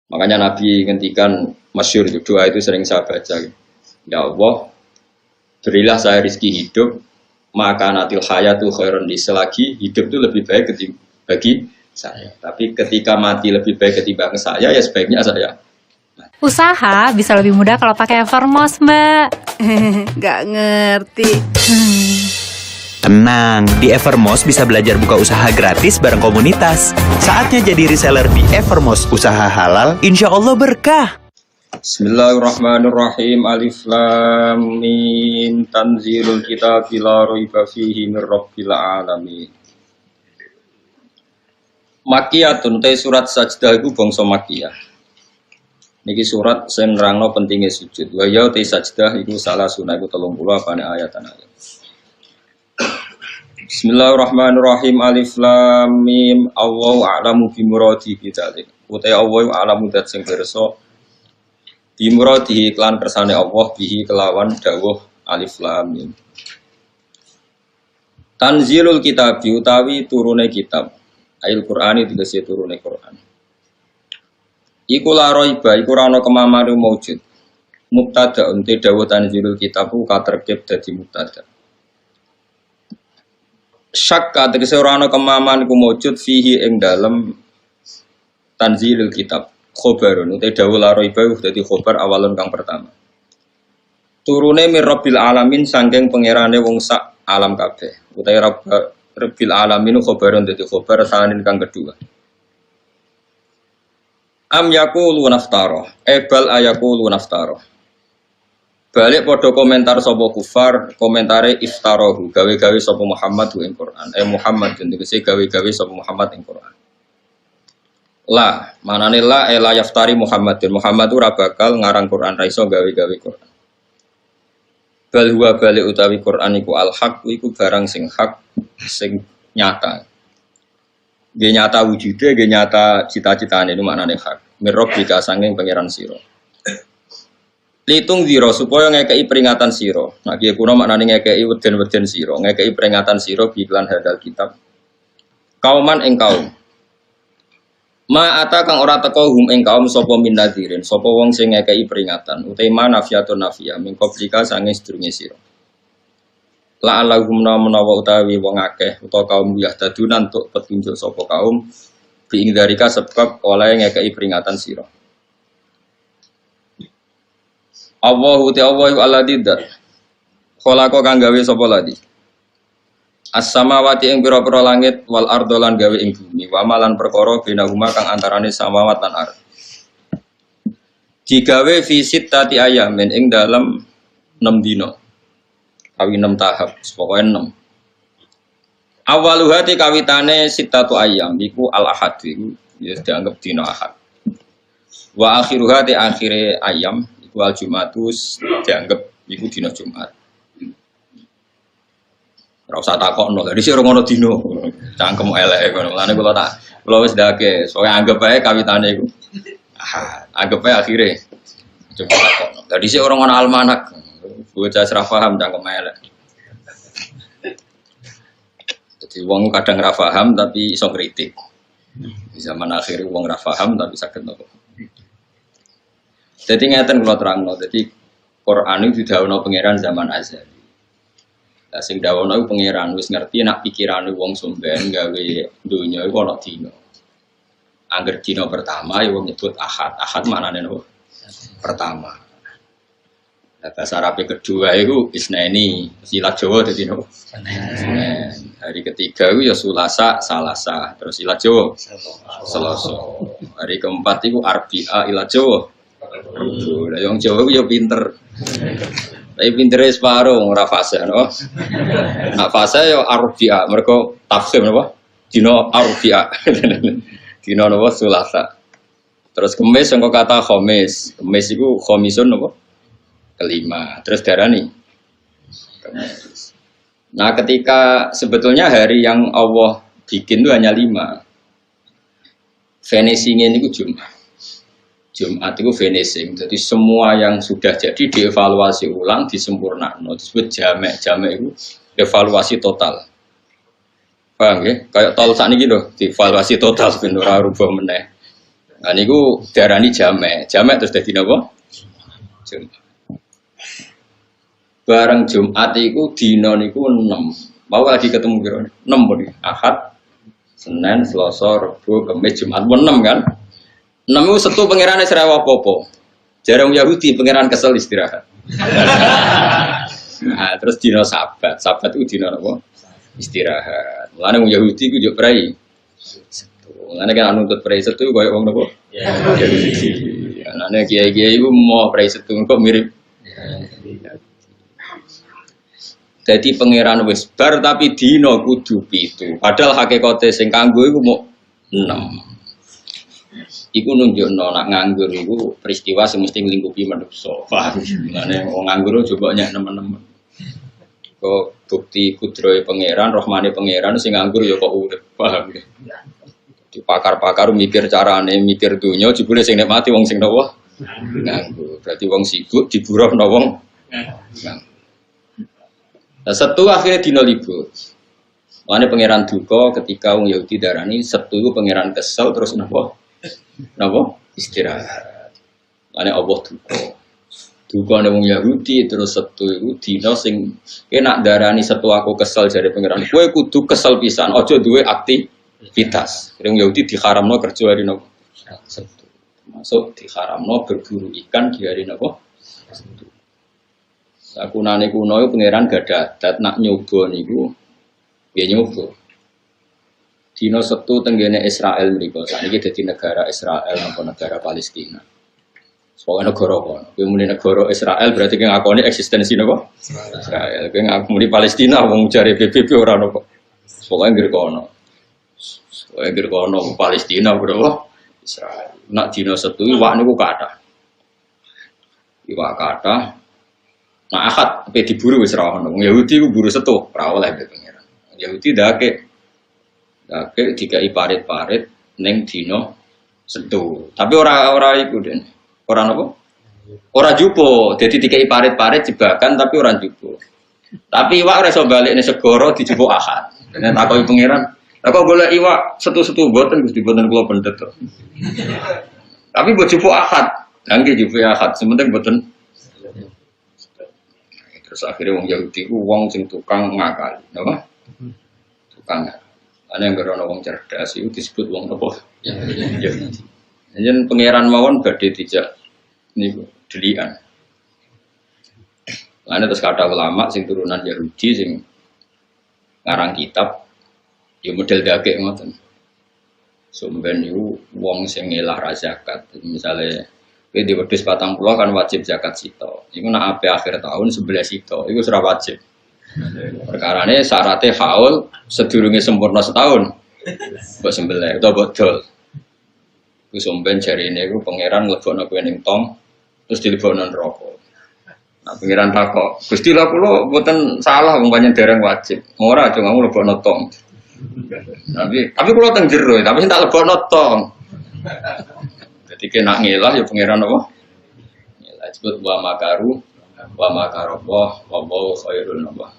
Makanya Nabi ngendikan masyhur itu doa itu sering saya baca. Ya Allah, berilah saya rezeki hidup, maka natil hayatu khairun li, selagi hidup itu lebih baik bagi saya. Tapi ketika mati lebih baik ketimbang saya, ya sebaiknya saya. Usaha bisa lebih mudah kalau pakai Evermost, Mbak. Gak ngerti. Tenang, di Evermost bisa belajar buka usaha gratis bareng komunitas. Saatnya jadi reseller di Evermost, usaha halal, insya Allah berkah. Bismillahirrahmanirrahim. Alif lam mim. Tanzilul kitabi la raiba fihi mir rabbil alamin. Makiyatun te surat Sajdah iku bangsa Makiyah. Niki surat sing nerangno pentingnya sujud. Wa ya te Sajdah iku salah sunah iku 30 apane ayat-ayat. Bismillahirrahmanirrahim. Alif lam mim. Allahu a'lamu bi muradi bi dzalik. Utai Allah a'lamu dat sing pirsa bi muradi iklan kersane Allah bihi kelawan dawuh alif lam mim. Tanzilul kitab utawi turune kitab. Ayat Qur'ani dikasih turune Qur'an. Iku la raiba iku ora ana kemamane maujud. Mubtada unte dawuh tanzilul kitab ku katerkib dadi mubtada. Syakka tegese ora ana kemaman iku maujud fihi ing dalem tanzilul kitab. Khobarun uta dawuh la raiba dadi khobar awalun kang pertama. Turune mir rabbil alamin saking pangerane wong sak alam kabeh. Uta rabbil alamin khobarun dadi khobar sanin kang kedua. Am yaqulu naftara bal ayaqulu naftara. Balik pada komentar sapa kufar, komentare iftarahu, gawe-gawe sapa Muhammad ing Quran. Muhammad tegese gawe-gawe sapa Muhammad ing Quran. La, manane la yaftari Muhammadun. Muhammad ora bakal ngarang Quran, ra iso gawe-gawe Quran. Bal huwa balik utawi Quran iku al-haq, iku barang sing hak, sing nyata. Nggih nyata wujude, nggih nyata cita-citane itu maknane hak. Mirrobbika sanging pangeran sira. Litung ziro supaya ngekei peringatan siro. Nah kia kuno maknanya ngekei weden-weden siro, ngekei peringatan siro biklan hadal kitab. Kauman ing kaum. Ma ata kang ora teko hum ing kaum sapa min nadzirin, sapa wong sing ngekei peringatan. Utema nafiyatun nafiyah min qablika sange sedurunge sira. La allahum menawa utawi wong akeh utawa kaum yahdadunan untuk petunjuk sapa kaum bi ing dalika sebab oleh ngekei peringatan sira. Allahu ta'ala alladzi dzat khalaqa kang gawe sapa ladi as-samawati ing pira-pira langit wal ardo lan gawe ing bumi wa malan perkara benahuma kang antarane samawat lan ardh digawe fi sittati ayamin ing dalam 6 dina kawi 6 tahap pokoke 6 awaluhati kawitane sittatu ayam iku al ahad iku ya dianggap dina ahad wa akhiruhati akhire ayam wal Jumatus dianggap iku dina Jumat. Ora usah takokno, lha dhisik ora ngono dina. Cangkem elek ngono. Lane kula wis ndake, soalnya anggap ae kawitane iku. Anggap ae akhire. Coba takokno. Lha dhisik ora ngono almanak. Bocah ora paham cangkem elek. Jadi wong kadang ora paham tapi iso kritik. Di zaman akhir wong ora paham tapi saged nopo. Jadi ngeten kula terangno, jadi Quran itu didhawuhna pangeran zaman azali. Lah sing dawuhna iku pangeran wis ngerti nek pikirane wong somben gawe donya iku ana dina. Angger dina pertama ya wong nyebut ahad. Ahad maknane nopo? Pertama. Lah bahasa Arab kedua iku isnaini, silat Jawa dadi nopo? Senin. Hari ketiga iku ya Sulasa, Salasa, terus silat Jawa Selasa. Hari keempat iku Arbi'a ila Jawa. Lah yang Jawa ku yo pinter. Tapi pintere separo ora fase no. Nah fase yo arbi'a, mergo tafsir napa? Dina arbi'a. Dina napa Sulasa. Terus Kamis sangko kata khamis. Kamis iku khamisun napa? Kelima. Terus darani Kamis. Nah, ketika sebetulnya hari yang Allah bikin itu hanya 5. Finishing ini itu Jumat. Jumat itu finishing, jadi semua yang sudah jadi dievaluasi ulang, disempurnakan. Disebut jamek, jamek itu evaluasi total. Paham ya? Kayak tol saat ini loh, dievaluasi total sebenarnya rubah meneh. Nah niku darani jamek. Jamek terus dadi napa? Jumat. Bareng Jumat iku dina niku 6. Mau lagi ketemu kira 6 pun. Ahad, Senin, Selasa, Rebo, Kamis, Jumat 6 kan? 6 itu setu pangerane serewa apa-apa. Jarang Yahudi pangeran kesel istirahat. Nah, terus dina Sabat. Sabat itu dina apa? Istirahat. Mulane wong Yahudi ku yo prei. Setu. Mulane kan nuntut prei setu koyo wong napa? Yahudi. Anane kiai-kiai iku mau prei setu kok mirip. Jadi pangeran wis bar tapi dino kudu 7. Padahal hakikate sing kanggo iku mau 6. Iku nunjukno nak nganggur iku peristiwa sing mesti nglingkupi manusa. Paham? Mane wong nganggur coba nyek nemen-nemen. Kok bukti kudrohe pangeran, rahmane pangeran sing nganggur ya kok urip. Paham ya? Di pakar-pakar mikir carane, mikir dunya jebule sing nikmati wong sing nawa nganggur. Berarti wong sibuk diburuhno wong nganggur. Nah, Setu akhirnya dino libur. Makanya pangeran duka ketika wong Yahudi darani Setu itu pangeran kesel terus napa istirahat. Makanya Allah duka. Duka nih wong Yahudi terus Setu itu dino sing enak darani Setu aku kesel dari pangeran. Kowe kudu kesel pisan. Ojo duwe aktivitas. Wong Yahudi diharamno kerja hari napa Setu. Masuk diharamno berburu ikan di hari napa Setu. Aku nane kuno itu pangeran gak ada adat nak nyoba niku ya nyoba. Dino Setu tenggene Israel mriku. Sakniki dadi negara Israel apa negara Palestina. Soale negara kono. Kuwi muni negara Israel berarti ki ngakoni eksistensi napa? Israel. Kuwi ngakoni Palestina wong jare PBB ora napa. Pokoke ngger kono. Pokoke ngger kono Palestina bro. Israel. Nak dino Setu iwak niku kathah. Iwak kathah. Nah akad pe diburu wis ra ono. Yahudi ku buru Setu, ora oleh pangeran. Yahudi dake dikai parit-parit ning dina Setu. Tapi ora iku Den. Ora napa? Ora jupo. Dadi dikai parit-parit jebakan tapi ora jupo. Tapi iwak ora iso balik ning segara dijupuk akad. Dene takoki pangeran, "Lah kok golek iwak Setu-setu mboten Gusti mboten kula pendet to." Tapi mbok jupuk akad. Lah nggih jupuk akad, sementing mboten. Terus akhirnya wong Yahudi ku wong sing tukang ngakali, napa? Tukang. Ana yang berono wong cerdas itu disebut wong apa? Yahudi. Yen pangeran mawon badhe dijak niku delian. Ana terus kata ulama sing turunan Yahudi sing ngarang kitab ya model dagek ngoten. Sumben niku wong sing ngelah ra zakat. Misale kowe di wedhus 40 kan wajib zakat sito. Iku nak ape akhir tahun 11 sito. Iku ora wajib. Perkarane syaratnya haul sedurunge sempurna setahun. Mbok sembelih utawa bodol. Iku somben jarine iku pangeran nglebokno kowe ning tong terus dilebokno neraka. Nah pangeran takok, "Gusti lha kula mboten salah wong pancen dereng wajib." Ora aja ngamu lebokno tong. Tapi kula teng jero, tapi sing tak lebokno tong. Jadi kena ngelah ya pangeran apa? Ngelah disebut wa makaru wa makarallah wa khairul nabah.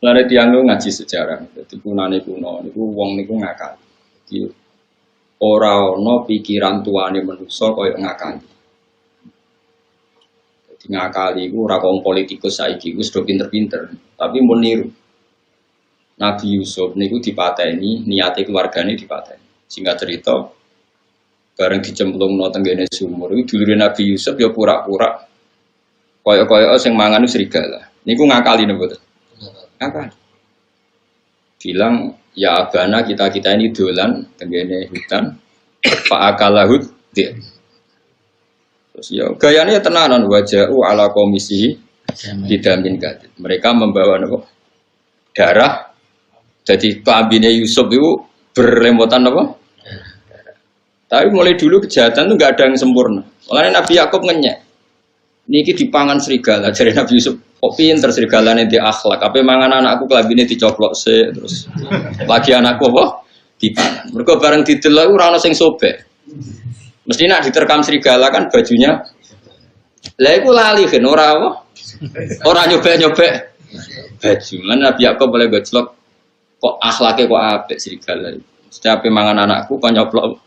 Lare tiyang ngaji sejarah. Dadi kunane kuno niku wong niku ngakal. Jadi ora ana pikiran tuane manusa kaya ngakali. Dadi ngakali iku ora kaya politikus saiki wis do pinter-pinter, tapi mun niru. Nabi Yusuf niku dipateni, niate keluargane dipateni. Singkat cerita, bareng dicemplungno tenggene sumur, itu dulure Nabi Yusuf ya pura-pura kaya-kaya sing mangan serigala. Niku ngakali napa? Ngakali. Bilang, ya abana kita ini dolan tenggene hutan, fa'akalahud di. Terus ya gayane tenanan waja'u ala komisi didamin kadit. Mereka membawa napa? Darah. Jadi kambine Yusuf itu berlemotan apa? Tapi mulai dulu kejahatan itu nggak ada yang sempurna. Makanya Nabi Yakub ngenyek. Niki dipangan serigala. Jadi Nabi Yusuf, kok pinter serigalanya di akhlak. Tapi mangan anakku kelabine dicoplok se terus. Lagi anakku apa? Dipangan. Mereka bareng didelok ora ono sing sobek. Mesti nak diterkam serigala kan bajunya. Lah iku lali kan ora apa? Ora nyobek-nyobek baju. Lan Nabi Yakub boleh gojlok kok akhlaknya kok apik serigala. Setiap mangan anakku kok nyoplok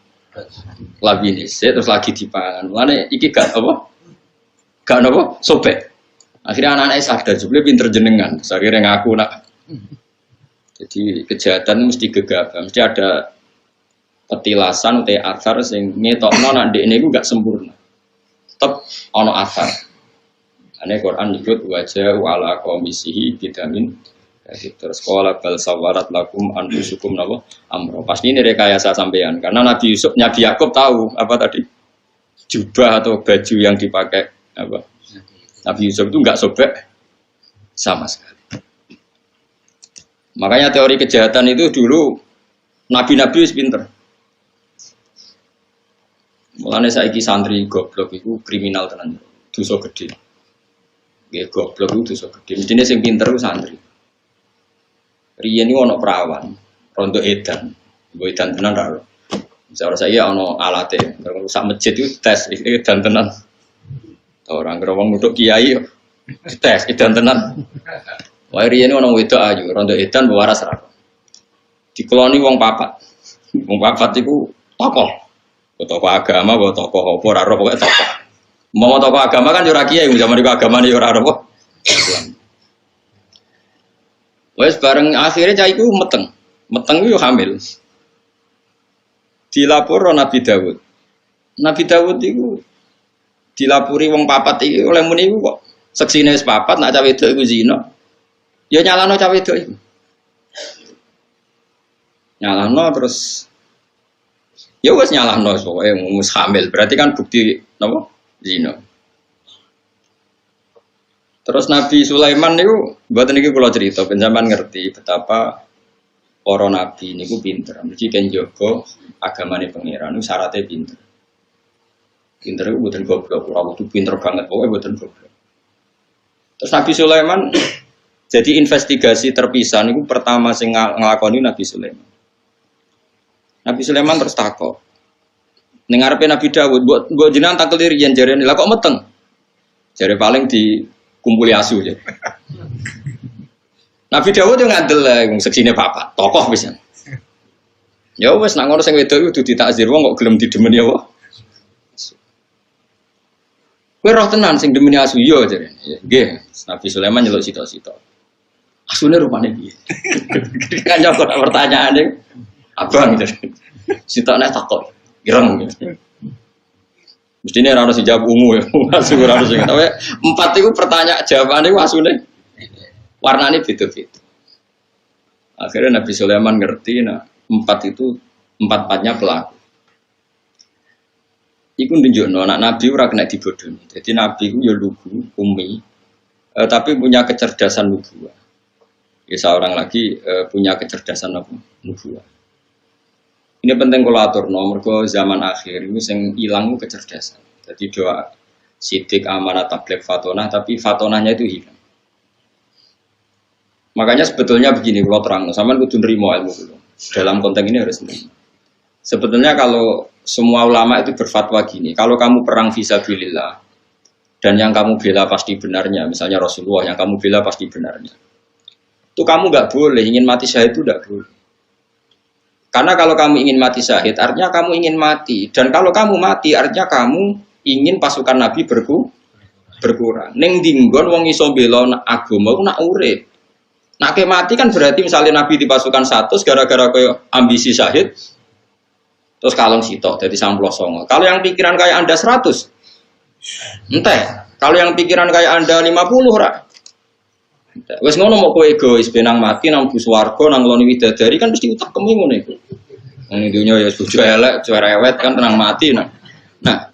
labine terus lagi dipangan. Mulane iki gak apa? Gak apa? Sobek. Akhirnya anak-anaknya sadar jebule pinter jenengan. Akhirnya ngaku nak. Jadi kejahatan mesti gegabah, mesti ada petilasan atau asar sing ngetokno nek ndekne iku gak sempurna. Tetep ana asar. Ane Quran nyebut wajah ala komisihi vitamin. Terus sekolah bal sawarat lakum anfusukum napa amro. Pasti ini rekayasa sampean karena Nabi Yusuf, Nabi Yakub tahu apa tadi jubah atau baju yang dipakai apa Nabi Yusuf itu enggak sobek sama sekali. Makanya teori kejahatan itu dulu nabi-nabi wis pinter. Mulane saiki santri goblok itu kriminal tenan, dosa gede. Nggih goblok itu dosa gede. Mestine sing pinter ku santri. Riyen iki ana perawan, rondo edan. Nggo edan tenan ra. Misalnya saya ana alate, rusak masjid itu tes edan tenan. Orang gerowong nuduk kiai tes edan tenan. Wae riyen ana wedok ayu, rondo edan waras ra. Dikeloni wong papat. Wong papat iku tokoh. Tokoh agama, tokoh apa ora ora pokoke tokoh. Mau tokoh agama kan yo ora kiai, zaman iku agamane yo ora apa. Wes bareng akhirnya cah iku meteng. Meteng iku hamil. Dilapor Nabi Dawud. Nabi Dawud iku dilapuri wong papat iki oleh muni iku kok seksine wis papat nak cah wedok iku zina. Ya nyalano cah wedok iku. Nyalano terus ya wis nyalano pokoke wis hamil. Berarti kan bukti napa? Zina. Terus Nabi Sulaiman niku mboten niki kula cerita ben sampean ngerti betapa para nabi niku pinter. Mesti kan jaga agamane pangeran niku syaratnya pinter. Pinter iku mboten goblok, ora kudu pinter banget pokoke mboten goblok. Terus Nabi Sulaiman jadi investigasi terpisah niku pertama sing nglakoni Nabi Sulaiman. Nabi Sulaiman terus takok. Ning ngarepe Nabi Dawud, mbok jenengan tak kelirian jarene. Lah kok meteng? Jare paling di kumpuli asu ya. Nabi Dawud yo ngandel wong seksine papat, tokoh wis. Ya wis nak ngono sing wedok kudu ditakzir wong kok gelem didemeni apa? Kowe roh tenan sing demeni asu yo jare. Nggih, Nabi Sulaiman nyeluk sita-sita. Asune rupane piye? Kan jawab pertanyaane abang gitu. Sitane takok, ireng gitu. Mestinya harus dijawab ungu ya, asu harus ingat. Tapi 4 itu pertanyaan jawabannya asune warnanya beda-beda. Akhirnya Nabi Sulaiman ngerti, nah 4 itu 4-4-nya pelaku. Iku nunjukno anak Nabi ora kena dibodohi. Jadi Nabi itu ya lugu, umi, tapi punya kecerdasan nubuwah. Ya seorang lagi punya kecerdasan nubuwah. Ini penting kalau atur nomor ke zaman akhir ini yang hilang kecerdasan. Jadi doa sidik amanat tabligh fatonah, tapi fatonahnya itu hilang. Makanya sebetulnya begini kalau terang, sampean kudu nrimo ilmu dulu. Dalam konteks ini harus nrimo. Sebetulnya kalau semua ulama itu berfatwa gini, kalau kamu perang fisabilillah dan yang kamu bela pasti benarnya, misalnya Rasulullah yang kamu bela pasti benarnya, itu kamu nggak boleh ingin mati syahid itu nggak boleh. Karena kalau kamu ingin mati syahid, artinya kamu ingin mati. Dan kalau kamu mati, artinya kamu ingin pasukan Nabi berkurang. Ning dinggon wong iso bela agama ku nak urip. Nak mati kan berarti misalnya Nabi di pasukan 100 gara-gara koyo ambisi syahid. Terus kalong sitok jadi 99. Kalau yang pikiran kayak Anda 100. Entah. Kalau yang pikiran kayak Anda 50 ora. Wes ngono mau kowe egois benang mati nang bus warga nang ngloni widadari kan mesti utak kemu ngono iku. Wong dunya ya bojo elek, cerewet kan tenang mati nah. Nah.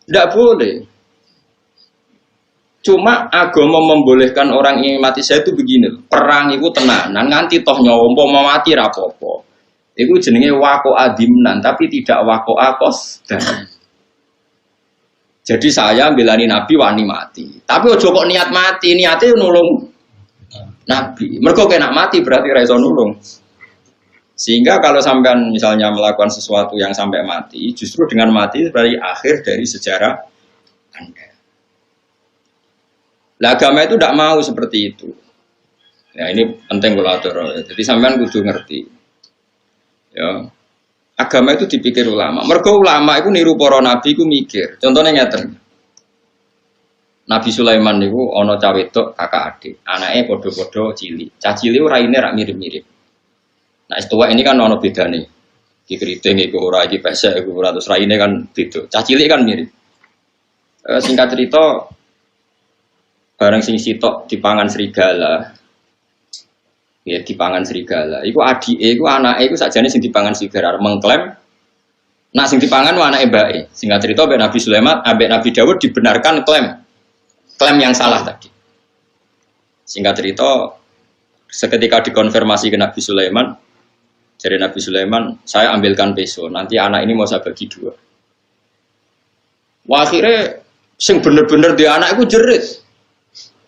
Tidak boleh. Cuma agama membolehkan orang ingin mati saya itu begini. Perang itu tenanan nganti toh nyawa mau mati ra apa-apa. Iku jenenge waqo adimnan tapi tidak waqo akos dan jadi saya belani Nabi wani mati. Tapi ojo kok niat mati, niatnya nulung Nabi. Mergo kena mati berarti ra iso nulung. Sehingga kalau sampean misalnya melakukan sesuatu yang sampai mati, justru dengan mati berarti akhir dari sejarah Anda. Lah agama itu tidak mau seperti itu. Ya ini penting kulatur. Jadi sampean kudu ngerti. Ya. Agama itu dipikir ulama. Mergo ulama itu niru para nabi itu mikir. Contohnya ngeten. Nabi Sulaiman niku ana cah wedok kakak adik. Anake padha-padha cilik. Cah cilik raine rak mirip-mirip. Nah, istiwa ini kan ana bedane. Iki kriting iku ora iki pesek iku ora terus raine kan beda. Cah cilik kan mirip. Singkat cerita bareng sing sitok dipangan serigala. Ya dipangan serigala. Iku adike iku anake iku sakjane sing dipangan serigala mengklaim nak sing dipangan ku anake mbake. Singkat cerita ambek Nabi Sulaiman, ambek Nabi Dawud dibenarkan klaim yang salah tadi. Singkat cerita seketika dikonfirmasi ke Nabi Sulaiman, jadi Nabi Sulaiman, saya ambilkan peso, nanti anak ini mau saya bagi dua. Wah, akhirnya sing bener-bener dia anak itu jerit.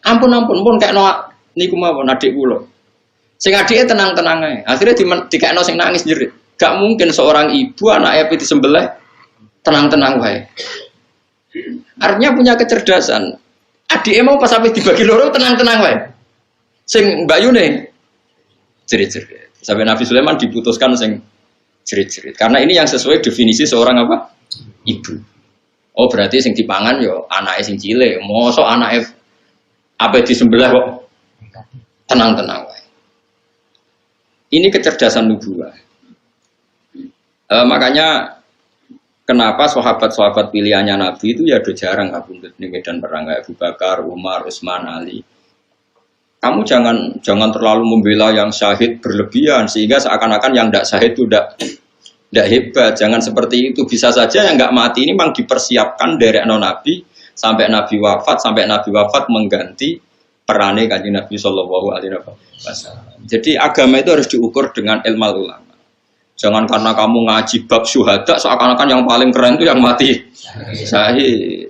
Ampun pun kayak noak niku mawon adik kula. Sing adike tenang-tenang ae. Akhirnya dikekno sing nangis jerit. Gak mungkin seorang ibu anaknya piti disembelih tenang-tenang wae. Artinya punya kecerdasan. Adike mau pas sampai dibagi loro tenang-tenang wae. Sing mbayune jerit-jerit. Sampai Nabi Sulaiman diputuskan sing jerit-jerit. Karena ini yang sesuai definisi seorang apa? Ibu. Oh berarti sing dipangan yo anake sing cilik. Mosok anake apa disembelih kok tenang-tenang wae. Ini kecerdasan nubuwah. Makanya kenapa sahabat-sahabat pilihannya Nabi itu ya udah jarang kabundut di medan perang kayak Abu Bakar, Umar, Utsman, Ali. Kamu jangan terlalu membela yang syahid berlebihan sehingga seakan-akan yang tidak syahid itu tidak hebat. Jangan seperti itu. Bisa saja yang nggak mati ini memang dipersiapkan dari Nabi sampai Nabi wafat mengganti perane kanjeng Nabi Shallallahu Alaihi Wasallam. Jadi agama itu harus diukur dengan ilmu ulama. Jangan karena kamu ngaji bab syuhada seakan-akan yang paling keren itu yang mati syahid.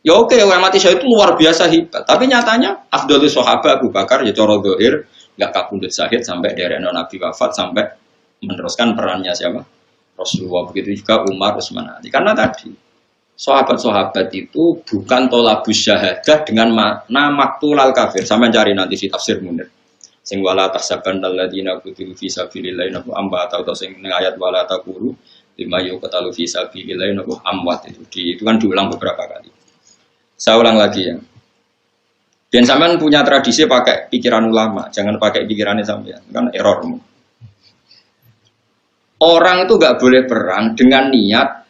Ya oke, yang mati syahid itu luar biasa hebat. Tapi nyatanya afdhalus sahabat Abu Bakar ya cara zahir enggak kabundut syahid sampai dari Nabi wafat sampai meneruskan perannya siapa? Rasulullah. Begitu juga Umar, Utsman, Ali. Karena tadi sahabat-sahabat itu bukan tolabus syahadah dengan makna maktulal kafir. Sama cari nanti si tafsir Munir. Sing wala tahsaban alladziina qutilu fi sabilillahi nabu amwat atau sing ayat wala taqulu lima yuqtalu fi sabilillahi nabu amwat itu kan diulang beberapa kali. Saya ulang lagi ya. Dan sampean punya tradisi pakai pikiran ulama, jangan pakai pikirannya sampean. Kan error. Orang itu enggak boleh perang dengan niat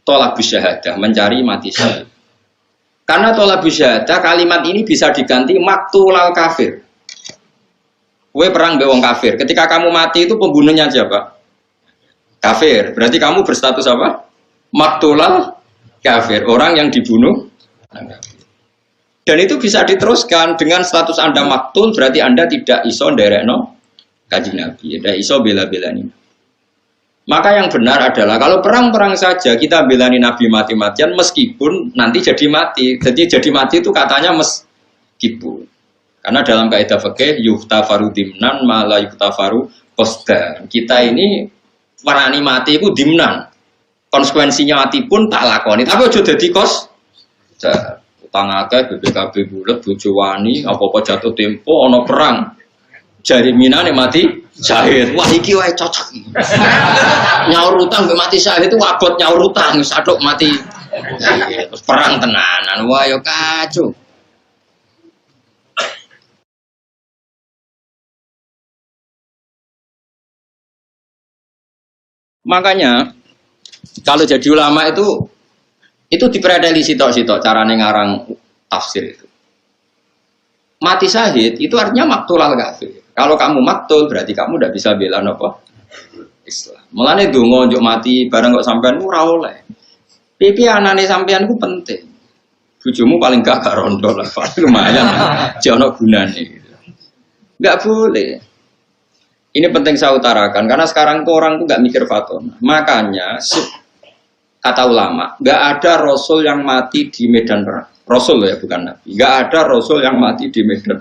tolabus syahadah, mencari mati syahid. Karena tolabus syahadah kalimat ini bisa diganti maktulal kafir. Kue perang bewong kafir. Ketika kamu mati itu pembunuhnya siapa? Kafir. Berarti kamu berstatus apa? Maktulal kafir. Orang yang dibunuh. Dan itu bisa diteruskan dengan status Anda maktul. Berarti Anda tidak iso nderekno kanjeng Nabi. Tidak iso bela-belani. Maka yang benar adalah kalau perang-perang saja kita belani Nabi mati-matian meskipun nanti jadi mati. Jadi mati itu katanya meskipun. Karena dalam kaidah fikih yuhtafaru dimnan mala yuhtafaru qasdan. Kita ini warani mati itu dimnan. Konsekuensinya mati pun tak lakoni. Tapi aja dadi utang akeh BPKB bulet bojo wani apa-apa jatuh tempo ana perang. Jaminane mati syahid. Wah iki wae cocok. Nyaur utang mbek mati syahid itu abot nyaur utang wis atuk mati. Terus perang tenanan. Wah yo kacau. Makanya kalau jadi ulama itu dipredeli sitok-sitok carane ngarang tafsir itu. Mati syahid itu artinya maktulal kafir. Kalau kamu maktul berarti kamu tidak bisa bela apa? Islam. Mulane donga njuk mati bareng kok sampean ora oleh. Pipi anane sampean ku penting. Bojomu paling gak rondo lah, lumayan. Jono gunane gitu. Enggak boleh. Ini penting saya utarakan karena sekarang tuh orang tuh nggak mikir fatona. Makanya kata ulama, nggak ada rasul yang mati di medan perang. Rasul ya bukan nabi. Nggak ada rasul yang mati di medan.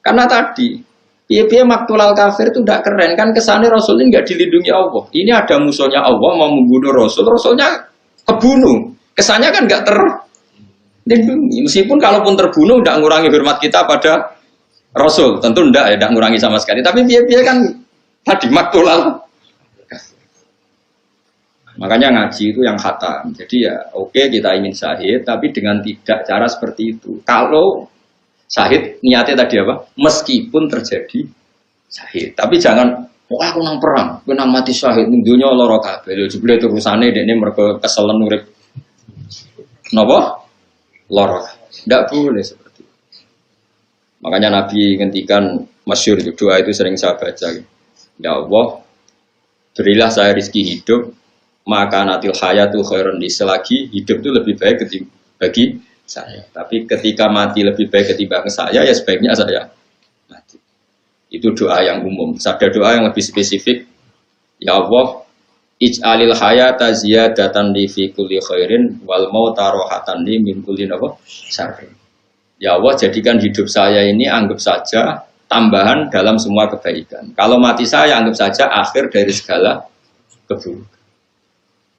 Karena tadi, piye-piye maktulal kafir itu tidak keren kan kesannya rasul ini nggak dilindungi Allah. Ini ada musuhnya Allah mau membunuh rasul, rasulnya kebunuh. Kesannya kan nggak terlindungi. Meskipun kalaupun terbunuh tidak ngurangi hormat kita pada Rasul, tentu tidak ngurangi sama sekali. Tapi biar kan tadi maktulal. Makanya ngaji itu yang khatam. Jadi ya oke kita ingin syahid, tapi dengan tidak cara seperti itu. Kalau syahid niatnya tadi apa? Meskipun terjadi syahid, tapi jangan wah aku nang perang, aku nang mati syahid ning dunya lara kabeh. Lho jebule terusane dekne mergo keselen urip. Napa? Lara. Ndak boleh seperti itu. Makanya Nabi ngendikan masyhur itu doa itu sering saya baca. Ya Allah, berilah saya rezeki hidup, maka natil hayatu khairun li, selagi hidup itu lebih baik bagi saya. Tapi ketika mati lebih baik ketimbang saya, ya sebaiknya saya mati. Itu doa yang umum. Ada doa yang lebih spesifik. Ya Allah, ij'alil hayata ziyadatan li fi kulli khairin wal mauta rohatan li min kulli syarrin. Ya Allah, jadikan hidup saya ini anggap saja tambahan dalam semua kebaikan. Kalau mati saya anggap saja akhir dari segala keburukan.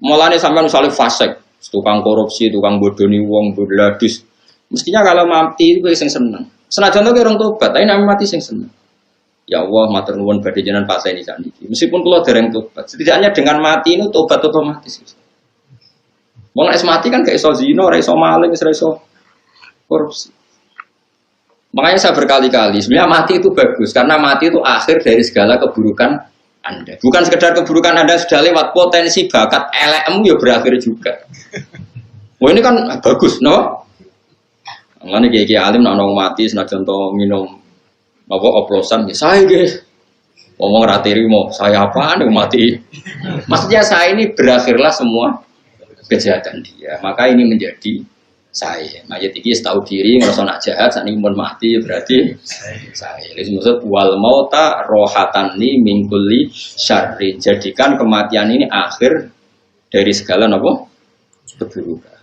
Mulane sampean misalnya fasik, tukang korupsi, tukang bodoni wong, bodladus. Mestinya kalau mati itu sing seneng. Senajan to orang tobat, tapi nek mati sing seneng. Ya Allah, matur nuwun badhe jenengan paseni sakniki. Meskipun kula dereng tobat, setidaknya dengan mati ini tobat otomatis. Wong nek mati kan gak iso zina, ora iso maling, ora iso korupsi. Makanya saya berkali-kali, sebenarnya mati itu bagus karena mati itu akhir dari segala keburukan Anda. Bukan sekedar keburukan Anda sudah lewat, potensi bakat elekmu ya berakhir juga. Wah ini kan bagus, no? Makanya kayak alim nak nong mati, senajan to minum apa oplosan, ya saya guys, ngomong ratiri mau saya apa nih mati? Maksudnya saya ini berakhirlah semua kejahatan dia, maka ini menjadi saya. Mayat iki tahu diri ngerasa nak jahat saat ini pun mati berarti saya. Jadi maksud wal mauta rohatan ni mingkuli syarri. Jadikan kematian ini akhir dari segala apa keburukan.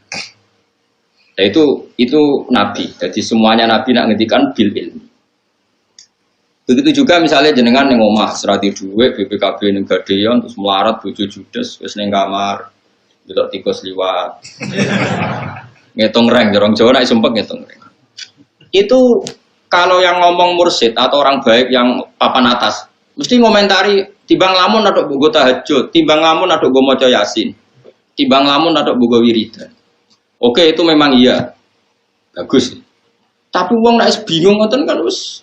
Nah, itu Nabi. Jadi semuanya Nabi nak ngendikan bil ilmi. Begitu juga misalnya jenengan yang omah serati duit BPKB ning gadean terus melarat bojo judes wis ning kamar delok tikus liwat. Ngitung reng, jorong Jawa nak sumpek ngitung reng. Itu kalau yang ngomong mursyid atau orang baik yang papan atas, mesti ngomentari timbang lamun atau bugo tahajud, timbang lamun atau bugo maca yasin, timbang lamun atau bugo wiridan. Oke itu memang iya, bagus. Tapi wong nak bingung ngoten kan wis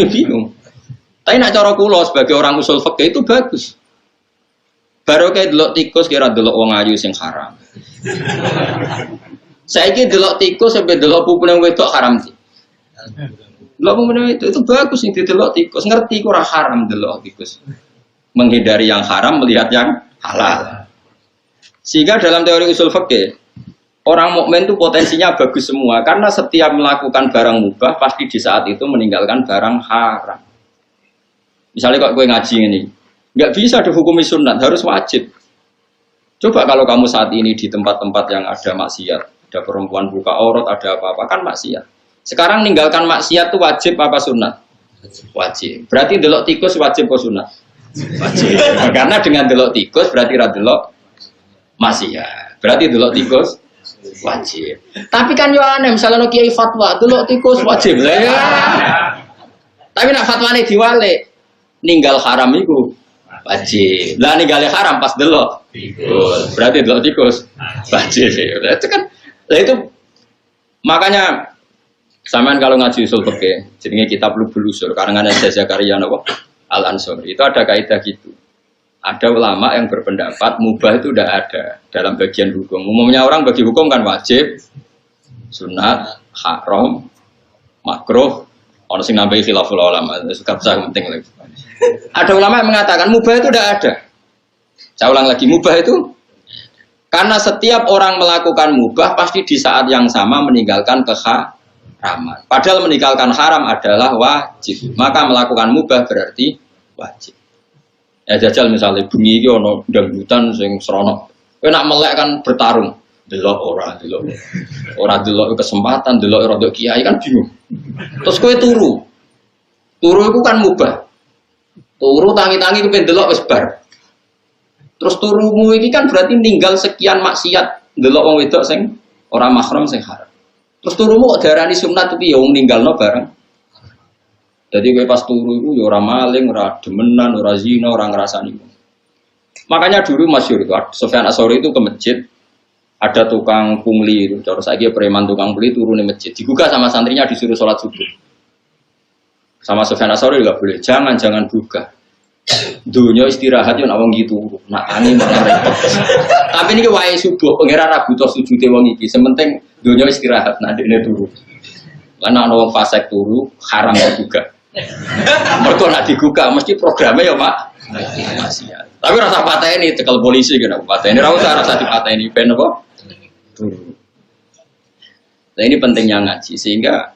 bingung. Tapi nak cara kula sebagai orang usul fikih itu bagus. Baru kayak delok tikus kira delok wong ayu sing haram. Saiki delok tikus sampai delok pupune wedok haram sih. Delok pupune itu bagus nih delok tikus, ngerti ku ora haram delok tikus. Menghindari yang haram melihat yang halal. Sehingga dalam teori usul fikih, orang mukmin itu potensinya bagus semua karena setiap melakukan barang mubah pasti di saat itu meninggalkan barang haram. Misalnya kok gue ngaji ini, nggak bisa dihukumi sunat, harus wajib. Coba kalau kamu saat ini di tempat-tempat yang ada maksiat, ada perempuan buka aurat, ada apa-apa, kan maksiat. Sekarang ninggalkan maksiat itu wajib apa sunat? Wajib. Berarti delok tikus wajib apa sunat? Wajib. Karena dengan delok tikus berarti delok maksiat. Berarti delok tikus wajib. Tapi kan yo aneh, misalnya no kiai fatwa delok tikus wajib lah ya. Tapi nak fatwane diwale ninggal haram iku wajib. Lah ninggal haram pas delok tikus. Berarti delok tikus wajib. Itu kan itu makanya sampean kalau ngaji usul fikih jenenge kitab Lubul Usul karangan Zakaria napa Al-Ansor itu ada kaidah gitu. Ada ulama yang berpendapat mubah itu tidak ada dalam bagian hukum. Umumnya orang bagi hukum kan wajib, sunat, haram, makruh. Orang sing nambahi khilaful ulama, suka penting lagi. Ada ulama yang mengatakan mubah itu tidak ada. Saya ulang lagi, mubah itu karena setiap orang melakukan mubah pasti di saat yang sama meninggalkan keharaman. Padahal meninggalkan haram adalah wajib. Maka melakukan mubah berarti wajib. Ya jajal misalnya bengi iki ana dangdutan sing serono. Kowe nak melek kan bertarung. Delok ora, delok. Ora delok kesempatan, delok rodok kiai kan bingung. Terus kowe turu. Turu iku kan mubah. Turu tangi-tangi kepen delok wis bar. Terus turumu ini kan berarti ninggal sekian maksiat delok wong wedok sing ora mahram sing haram. Terus turumu kok diarani sunat iki ya wong ninggalno bareng. Jadi gue pas turu itu ya orang maling, orang demenan, orang zina, orang ngerasani. Makanya dulu masyhur itu Sufyan Ats-Tsauri itu ke masjid, ada tukang pungli, terus lagi preman tukang pungli turun di masjid, digugah sama santrinya disuruh sholat subuh. Sama Sufyan Ats-Tsauri nggak boleh, jangan buka. Dunia istirahat yo nak wong gitu, nak ani malah repot. Tapi ini wae subuh, pangeran ra butuh sujude wong iki, sementing dunia istirahat, nak dene turu. Karena ana wong fasik turu, haram juga. Mergo nak digugah mesti programnya ya, Pak. Maksiat. Tapi rasa pateni tekel polisi kena pateni, ra usah rasa dipateni ben apa? Turu. Nah ini pentingnya ngaji sehingga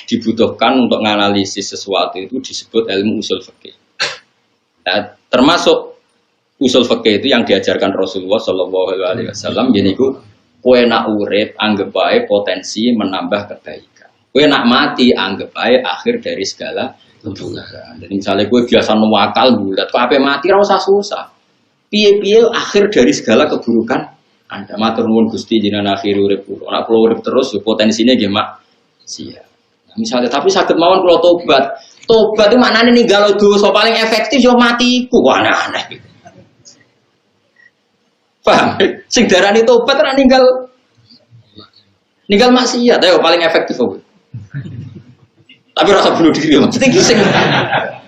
dibutuhkan untuk menganalisis sesuatu itu disebut ilmu usul fikih. Nah, termasuk usul fikih itu yang diajarkan Rasulullah Shallallahu Alaihi Wasallam. Jadi itu, kue nak urip anggap baik potensi menambah kebaikan. Kue nak mati anggap baik akhir dari segala keburukan. Jadi misalnya kue biasa mewakal bulat, kue mati rasa susah. Piye akhir dari segala keburukan. Anda matur nuwun Gusti jenengan akhir urip kula. Nak kula urip terus potensinya gimana? Sia. Nah, misalnya tapi sakit mawon kula tobat. Tobat itu maknanya ninggal dosa paling efektif yo matiku. Wah aneh. Paham? Sing darani tobat ora ninggal maksiat ayo paling efektif kok. Tapi rasa bunuh diri maksudnya sing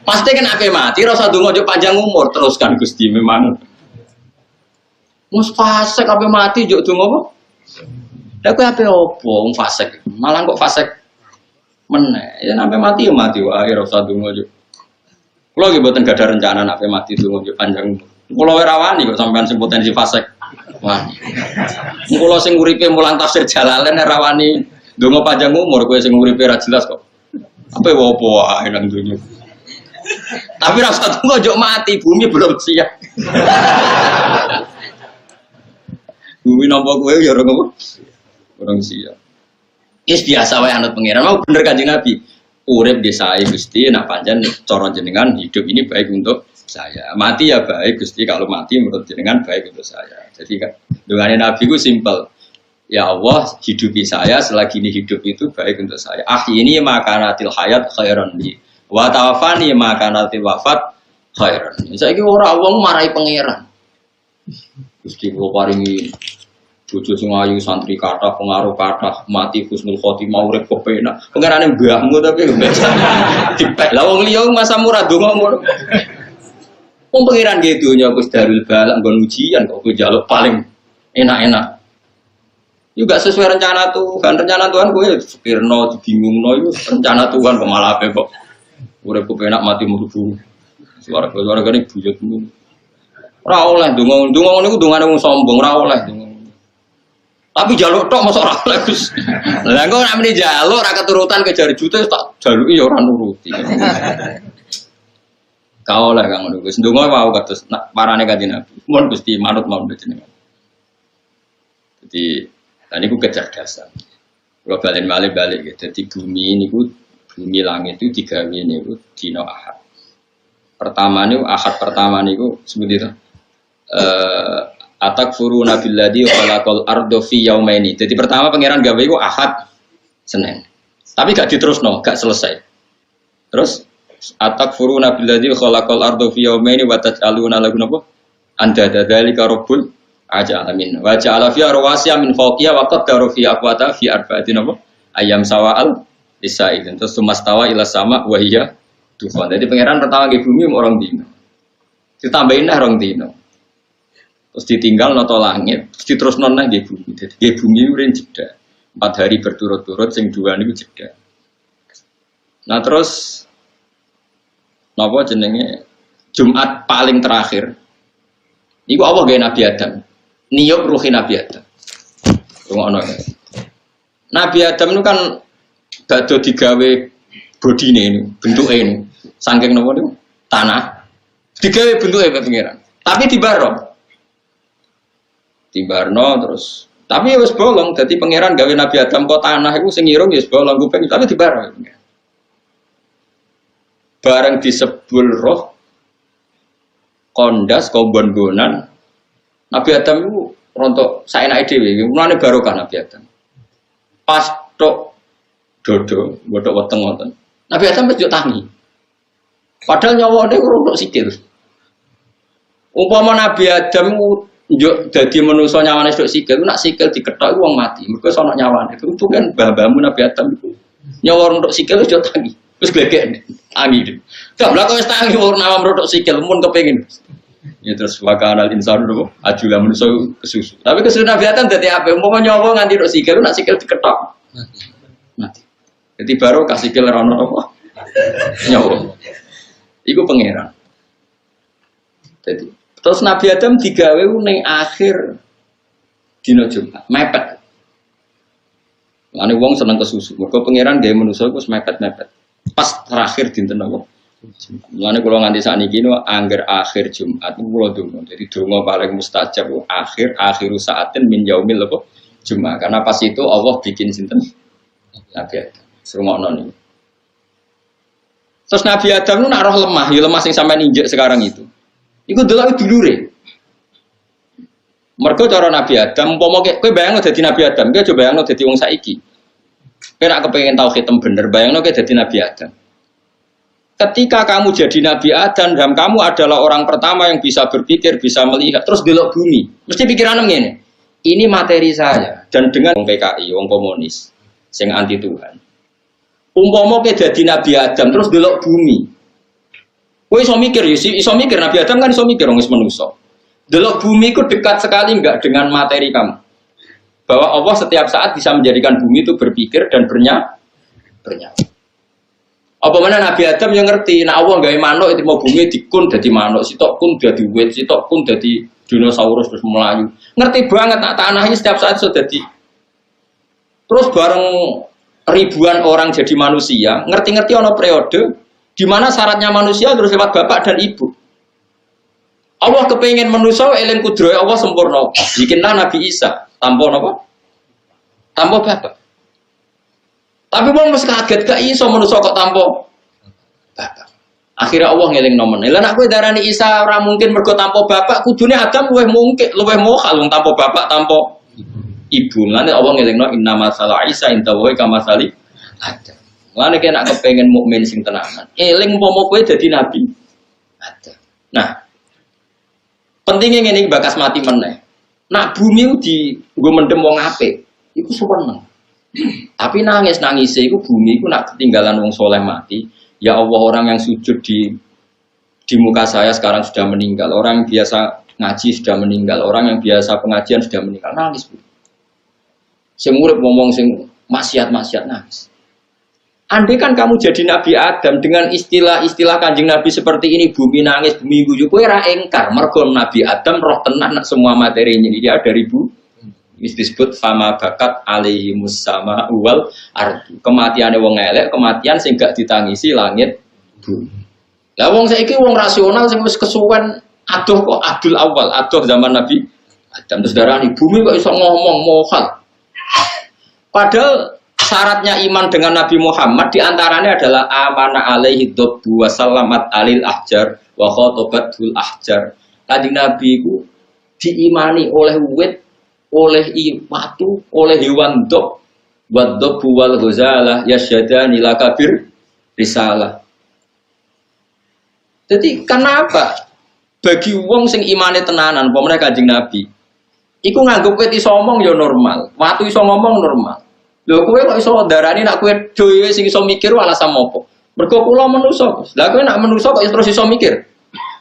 pasti kan ape mati rasa donga yo panjang umur teruskan Gusti memang. Mus fasik ape mati yo donga apa? Lah kowe ape opo wong fasik? Malah kok fasik meneh, ya sampai mati ya mati wae ora usah donga yo. Kula nggih mboten gadah rencana sampai mati donga yo panjang. Kula ora wani kok sampean sing potensi fasik. Wani. Kula sing uripe mulang tafsir Jalalain ora wani donga panjang umur, kowe sing uripe ora jelas kok. Apa opo wae nang donya. Tapi ora usah donga yo mati, bumi belum siap. Bumi nampa kowe ya ora ngopo. Ora siap. Is biasa wae anut pangeran. Mau bener Kanjeng Nabi. Urip desae Gusti nak pancen cara jenengan hidup ini baik untuk saya. Mati ya baik Gusti kalau mati menurut jenengan baik untuk saya. Jadi kan dongane Nabi ku simpel. Ya Allah, hidupi saya selagi ini hidup itu baik untuk saya. Ini makanatil hayat khairan li. Wa tawafani makanatil wafat khairan. Saiki ora wong marahi pangeran. Gusti kula paringi bojo sing ayu santri kathah pengaruh kathah mati husnul khotimah urip kepenak pengarane mbahmu tapi dipek la wong liya masa murah donga ngono wong pengiran ge donya wis darul balak nggon ujian kok kowe njaluk paling enak-enak juga sesuai rencana Tuhan kowe pikirno dibingungno iku rencana Tuhan kok malah ape kok urip kepenak mati mlebu suara-suarane buyutmu ora oleh donga ngono iku dongane wong sombong ora oleh donga. Tapi jaluk tok mosok ora oleh Gus. Lah engko nek meni jaluk ora keturutan kejar juta tak jaluki ya ora nuruti. Ka oleh kang ngono Gus. Ndonga wae kados parane Kanjeng Nabi. Mun Gusti manut mawon jenengan. Jadi niku kecerdasan. Kalau balik gitu. Jadi bumi langit itu digawe niku dina Ahad. Ahad pertama niku seperti itu. Atakfuruna billadzi khalaqal arda fi yaumaini. Jadi pertama pangeran gawe iku Ahad Senin. Tapi gak diterusno, gak selesai. Terus atakfuruna billadzi khalaqal arda fi yaumaini wa taj'aluna lahu napa? Anda dzalika rabbul alamin. Wa ja'ala fiha rawasiya min fawqiha wa qaddara fi aqwata fi arba'atin napa? Ayam sawa'al lisaidin. Terus sumastawa ila sama wa hiya tufan. Jadi pangeran pertama ke bumi orang dino. Ditambahin lah orang dino. Terus ditinggal noto langit, terus nona nggih bumi. Jadi nggih bumi urin jeda. 4 hari berturut-turut, sing 2 niku jeda. Nah terus napa jenenge Jumat paling terakhir. Niku Allah gawe Nabi Adam. Niyup ruhi Nabi Adam. Ngono. Nabi Adam itu kan badhe digawe bodine ini, bentuke ini. Saking napa niku? Tanah. Digawe bentuke pengiran. Tapi Tibarno terus. Tapi wis bolong, dadi pangeran gawe Nabi Adam kok tanah iku sing irung ya wis bolong kuping, tapi dibarno. Bareng disebul roh kondas kombon-bonan Nabi Adam itu rontok saenake dhewe, mulane barokah Nabi Adam. Pas tok dodo, godhok weteng ngoten. Nabi Adam wis yo tangi. Padahal nyawane rontok sikil. Umpama Nabi Adam njuk dadi manusa nyawane sedok sikil, nak sikil dikethok wong mati. Mergo sono nyawane. Itu kan mbah-mbahmu Nabi Adam iku. Nyawar untuk sikil wis tangi. Wis glegek tangi. Gak blak wis tangi ora nawam untuk sikil mun kepengin. Ya terus wakana insan lho, ajula manusa kesusu. Tapi kesusu Nabi Adam dadi ape? Umpama nyawa nganti untuk sikil, nak sikil dikethok. Mati. Jadi baru kasih sikil ora ono apa? Nyawa. Iku pangeran. Jadi terus Nabi Adam digawe ning akhir dina Jumat, mepet. Lane wong seneng kesusu. Mergo pangeran gawe manusa iku mepet-mepet. Pas terakhir dinten apa? Lane kula nganti sakniki no angger akhir Jumat kula donga. Jadi donga paling mustajab akhiru saatin min yaumil apa? Jumat. Karena pas itu Allah bikin sinten? Nabi Adam. Serungokno niku. Terus Nabi Adam nak roh lemah, ya lemah sing sampean injek sekarang itu. Iku delok dulure. Mergo cara Nabi Adam, umpama kowe bayangno dadi Nabi Adam, kowe coba bayangno dadi wong saiki. Kowe nek kepengin tauhid bener, bayangno kowe dadi Nabi Adam. Ketika kamu jadi Nabi Adam dan kamu adalah orang pertama yang bisa berpikir, bisa melihat, terus delok bumi. Mesti pikiranmu ngene. Ini materi saya dan dengan wong PKI, wong komunis sing anti Tuhan. Umpama kowe dadi Nabi Adam terus delok bumi. Kowe iso mikir, iso mikir Nabi Adam kan iso mikir wong wis manusa. Delok bumi itu dekat sekali enggak dengan materi kamu. Bahwa Allah setiap saat bisa menjadikan bumi itu berpikir dan bernyawa. Apa mana Nabi Adam yang ngerti, nah Allah gawe manuk itu mau bumi dikun dadi manuk, sitok kun dadi wit, sitok kun dadi dinosaurus terus melayu. Ngerti banget nak tanah ini setiap saat sudah jadi. Terus bareng ribuan orang jadi manusia, ngerti-ngerti ono periode di mana syaratnya manusia terus lewat bapak dan ibu. Allah kepengen manusia eling kudrohe Allah sempurna. Bikinlah Nabi Isa tanpa apa? Tanpa bapak. Tapi wong mesti kaget gak iso manusia kok tanpa bapak. Akhirnya Allah ngeling nomen. Lah nek kowe darani Isa ora mungkin mergo tanpa bapak, kudune Adam luwih mungkin, luwih mohal wong tanpa bapak tanpa ibu. Lan Allah ngelingno inna masalah Isa inta wa kama sali Adam. Lane kena kepengen mukmin sing tenanan. Eling umpama kowe dadi nabi. Ada. Nah, pentingnya ngene iki bakas mati meneh. Nak bumi di nggo mendem wong apik, iku seneng. Tapi nangis iku bumi iku nak ketinggalan wong soleh mati, ya Allah orang yang sujud di muka saya sekarang sudah meninggal, orang yang biasa ngaji sudah meninggal, orang yang biasa pengajian sudah meninggal, nangis Bu. Sing urip ngomong sing maksiat-maksiat nangis. Andai kan kamu jadi Nabi Adam dengan istilah-istilah Kanjeng Nabi seperti ini, bumi nangis, bumi guyu, kowe ora engkar mergo Nabi Adam roh tenan semua materinya ini dia dari bumi. Ini disebut fama bakat alaihi musama wal ardu. Kematiane wong elek, kematian sing gak ditangisi langit bumi. Lah wong saiki wong rasional sing wis kesuwen adoh kok Abdul Awal, adoh zaman Nabi Adam terus darani bumi kok iso ngomong mohal. Padahal syaratnya iman dengan Nabi Muhammad diantaranya adalah amana alaihi dobbu wa salamat alil ahjar wa khotobatul ahjar. Kanjeng Nabi itu diimani oleh wit, oleh watu, oleh hewan dob, wa dobbu wal ghazalah yasyadani lakabir risalah. Jadi kenapa bagi wong sing imane tenanan, pemene Kanjeng Nabi, iku nganggep wit iso ngomong ya normal, watu iso ngomong normal. Lho kowe kok iso darani nak kowe dhewe sing iso mikir alasan apa? Mergo kula manusa. Lah kowe nak manusa kok terus iso mikir?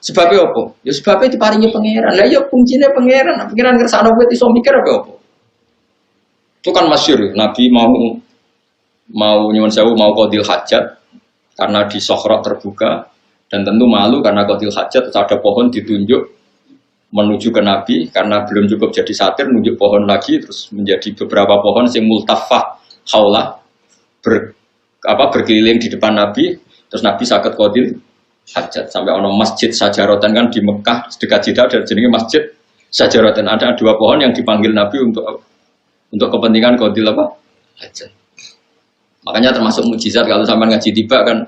Sebabnya apa? Ya sebabnya diparingi pangeran. Lah ya kuncine pangeran. Nah, pangeran ngersakno kowe iso mikir apa? Itu kan masyhur Nabi mau nyuwun sewu mau qadil hajat karena di Sokhrok terbuka dan tentu malu karena qadil hajat ada pohon ditunjuk menuju ke Nabi karena belum cukup jadi satir nunjuk pohon lagi terus menjadi beberapa pohon yang multafah haulah berkeliling di depan Nabi terus Nabi sakit qadil hajat sampai ono masjid Sajarotan kan di Mekah dekat Jeddah dan jenenge masjid Sajarotan ada dua pohon yang dipanggil Nabi untuk kepentingan qadil hajat. Makanya termasuk mukjizat kalau sampai ngaji tiba kan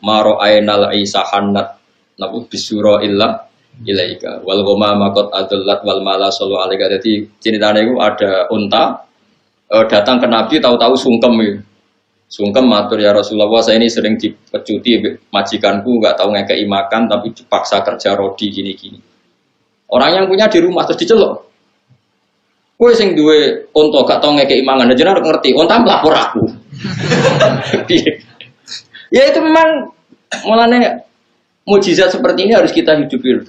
maro ainal isahannat nabu bisuro illah ilaika wal ghamama qad adallat wal mala sallu alaika. Jadi ceritanya itu ada unta datang ke Nabi tahu-tahu sungkem itu. Sungkem matur ya Rasulullah, saya ini sering dipecuti majikanku, nggak tahu ngekei makan tapi dipaksa kerja rodi gini-gini. Orang yang punya di rumah terus dicelok. Kowe sing duwe unta gak tau ngekei mangan, jenengan ngerti, unta melapor aku. Ya itu memang mulane mukjizat seperti ini harus kita hidupi.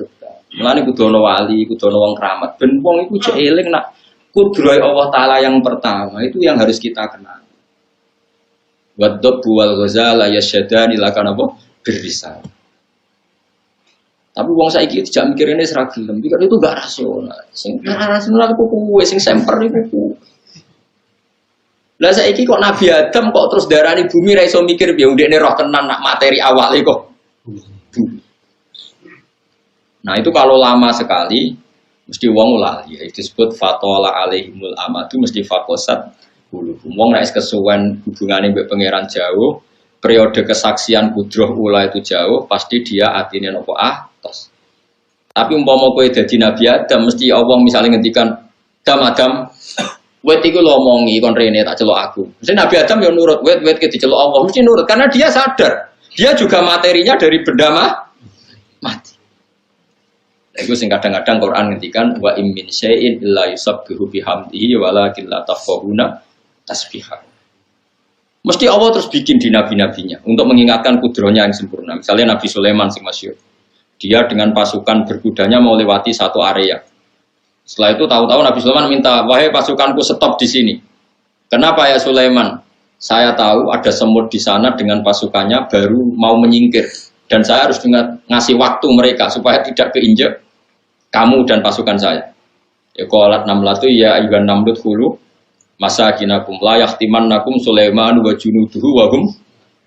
Mulane kudu ana wali, kudu ana wong keramat. Ben wong iku jek eling nak kudrohe Allah taala yang pertama itu yang harus kita kenal. Wadab wal ghazala yasyadani lakan apa berisal. Tapi wong saiki tidak mikir ini serak gelem, pikir itu gak rasional. Sing rasional kuwi sing semper iku. Lah saiki kok Nabi Adam kok terus darani bumi ra iso mikir piye ndekne roh tenan nak materi awale kok. Nah, itu kalau lama sekali mesti wong lali, itu disebut fatola alaihimul amadu mesti fakosat. Wong nek kesuwen hubungane mbek pangeran jauh, periode kesaksian kudroh ula itu jauh, pasti dia atine nopo atos. Tapi umpama kowe dadi Nabi Adam mesti Allah misalnya ngendikan, "Adam, wet iku lomongi kon rene tak celuk aku." Mesti Nabi Adam ya nurut, wet ke diceluk Allah mesti nurut karena dia sadar, dia juga materinya dari benda mati. Itu sing kadang-kadang Quran ngendikan wa im min syai'in illa yusabbihu bihamdihi walakin la tafqahuna tasbihah. Mesti Allah terus bikin di nabi-nabinya untuk mengingatkan kudrohnya yang sempurna. Misalnya Nabi Sulaiman sing masyhur. Dia dengan pasukan berkudanya mau lewati satu area. Setelah itu tahu-tahu Nabi Sulaiman minta, "Wahai pasukanku stop di sini." Kenapa ya Sulaiman? Saya tahu ada semut di sana dengan pasukannya baru mau menyingkir dan saya harus ngasih waktu mereka supaya tidak keinjak kamu dan pasukan saya. Ya qalat namlatu ya ayyuhan namlut khulu masakinakum la yahtimannakum Sulaiman wa junuduhu wa hum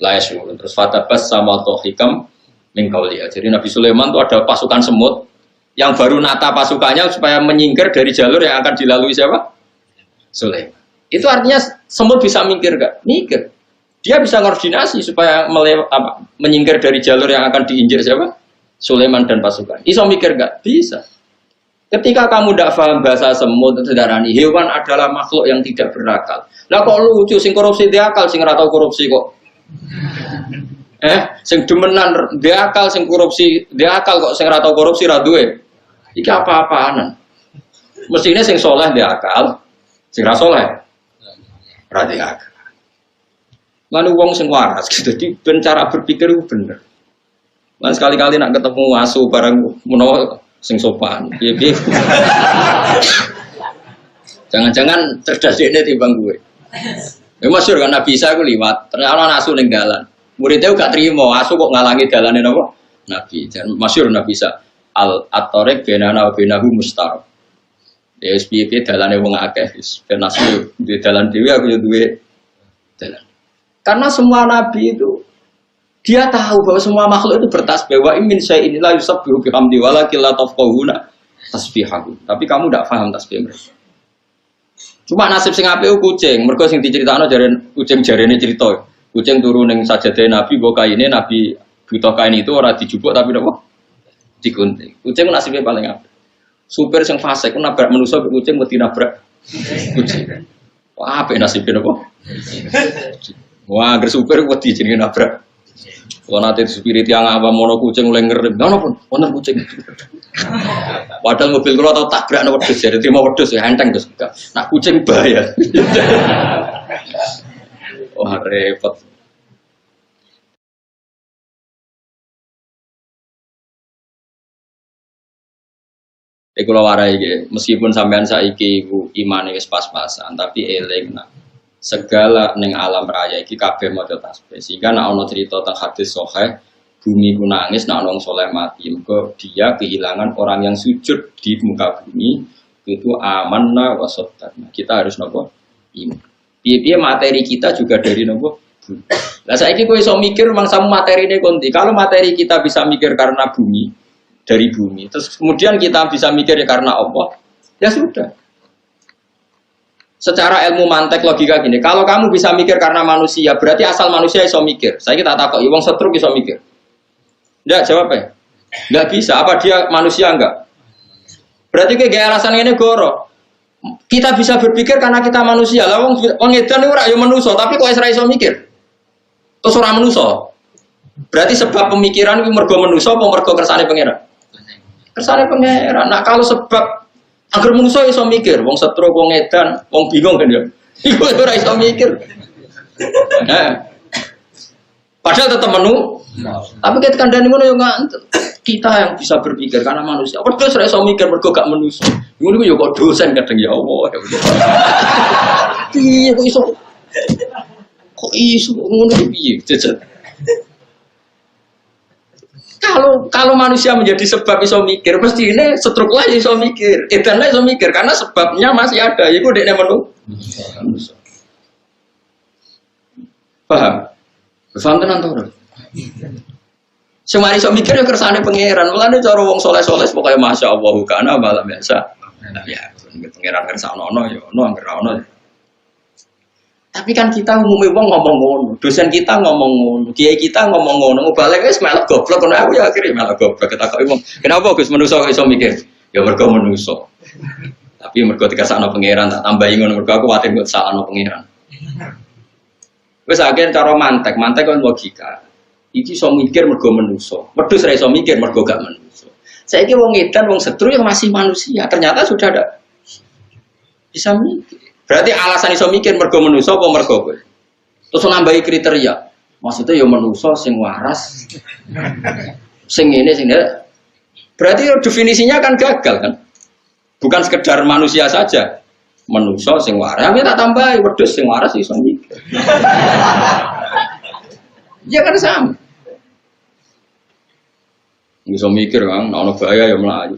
la yashurun. Terus fatabas sama hikam min qawliya. Jadi Nabi Sulaiman itu ada pasukan semut yang baru nata pasukannya supaya menyingkir dari jalur yang akan dilalui siapa? Sulaiman. Itu artinya semut bisa mikir gak? Mikir. Dia bisa koordinasi supaya menyingkir dari jalur yang akan diinjak siapa? Sulaiman dan pasukan. Iso mikir gak? Bisa. Ketika kamu tidak paham bahasa semut, sedarani hewan adalah makhluk yang tidak berakal. Lah kok lucu sing korupsi dia akal, sing ora tau korupsi kok. Sing demenan dia akal, sing korupsi dia akal kok, sing ora tau korupsi ra duwe. Iki apa-apaanan. Mestine sing soleh dia akal, sing ra soleh ra dia akal. Lalu wong sing waras gitu, jadi cara berpikir itu bener. Lan sekali-kali nak ketemu asu barang menawa sing sopan, piye-piye. Jangan-jangan cerdas ini timbang gue. Ya masyhur kan Nabi Isa aku liwat, ternyata asu ning dalan. Muridnya gak terima, asu kok ngalangi dalane napa? Nabi. Dan masyhur Nabi Isa at-tariq bainana wa bainahu mustar. Ya piye-piye dalane wong akeh wis ben asu di dalan dhewe aku yo duwe dalan. Karena semua nabi itu dia tahu bahwa semua makhluk itu bertasbih. Wa min syai'in la yusabbihu bihamdi walakin la tafqahuna tasbihahu. Tapi kamu tidak paham tasbih mereka. Cuma nasib sing apik kucing, mergo sing diceritakno jaren kucing jarene cerita. Kucing turu ning sajadahe Nabi, mbok kaine Nabi butuh kain itu ora dijupuk tapi napa? Digunting. Kucing nasibnya paling apik. Supir sing fasik ku nabrak manusa kucing mesti nabrak kucing. Wah, apik nasibnya napa? Wah, agar supir wedi jenenge nabrak. Kalau nanti spirit yang apa mono kucing mulai ngerem, mana pun, mana kucing. Padahal mobil kalau atau tabrak nomor wedhus, jadi terima wedhus ya enteng terus enggak. Nak kucing bahaya. Wah repot. Kalau warai gitu, meskipun sampean saiki ibu imane wis pas-pasan, tapi eling nak. Segala ning alam raya iki kabeh maca tasbih. Sehingga nek ana cerita teng hadis sahih, bumi ku nangis nek wong saleh mati. Mergo dia kehilangan orang yang sujud di muka bumi. Itu amanna wa saddaqna. Kita harus nopo? Iman. Piye-piye materi kita juga dari nopo? Bumi. Lah saiki kowe iso mikir mangsamu materine konti. Kalau materi kita bisa mikir karena bumi, dari bumi. Terus kemudian kita bisa mikir karena Allah. Ya sudah. Secara ilmu mantek logika gini, kalau kamu bisa mikir karena manusia, berarti asal manusia iso mikir. Saya kita takut, wong setruk iso mikir. Enggak, jawabnya. Enggak bisa, apa dia manusia enggak? Berarti kayak alasan ini goro. Kita bisa berpikir karena kita manusia. Lah wong edan ora ya manusia, tapi kok iso mikir? Terus ora manusa. Berarti sebab pemikiran itu mergo manusa apa mergo kersane pangeran? Kersane pangeran. Nah kalau sebab agar manusa iso mikir, wong stroke, wong edan, wong bingung kan ya. Iku ora iso mikir. Nah. Padahal tetap menu. Tapi ketika kandhane ngono yo ngantuk. Kita yang bisa berpikir karena manusia. Padahal ora iso mikir mergo gak manusia. Ngono yo kok dosen kadang ya Allah. Piye kok iso? Kok iso ngono piye? Kalau manusia menjadi sebab iso mikir, pasti ini stroke lah iso mikir, edan lah iso mikir karena sebabnya masih ada. Iku dekne menu. Paham? Paham tenan to, Bro? Semari iso mikir ya kersane pangeran. Mulane cara wong saleh-saleh pokoke masyaallah kana malah biasa. Ya, pangeran kersane ono ya ono anggere ono. Tapi kan kita umumnya wong ngomong ngono, dosen kita ngomong ngono, kiai kita ngomong ngono, balik wis melok goblok ngono aku ya akhire melok goblok ketakoki wong. Kenapa Gus manusa kok iso mikir? Ya mergo manusa. Tapi mergo dikasakno pangeran tak tambahi ngono mergo aku kuwatir kok salahno pangeran. Wis akhirnya cara mantek kan logika. Iki iso mikir mergo manusa. Wedhus ra iso mikir mergo gak manusa. Saiki wong edan wong setru yang masih manusia, ternyata sudah ada bisa mikir. Berarti alasan iso mikir mergo manusa apa mergo kowe? Terus nambahi kriteria. Maksudnya ya manusa sing waras. Sing ngene sing ndak. Berarti definisinya kan gagal kan? Bukan sekedar manusia saja. Manusa sing waras, tapi tak tambahi wedhus sing waras iso mikir. Ya kan sama. Iso mikir kan, ana bahaya ya mlayu.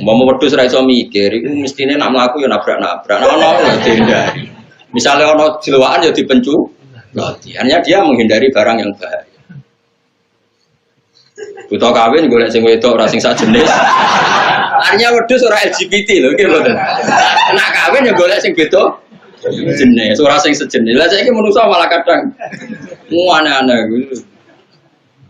Mau wedhus ra iso mikir, iku mestine nak mlaku ya nabrak-nabrak. Ono ya dihindari. Misale ono jelowakan ya dipencu. Artinya dia menghindari barang yang bahaya. Buta kawin golek sing wedok ora sing sajenis. Artinya wedhus ora LGBT lho iki mboten. Nak kawin ya golek sing beda jenis, ora sing sejenis. Lah saiki manusa malah kadang aneh-aneh gitu.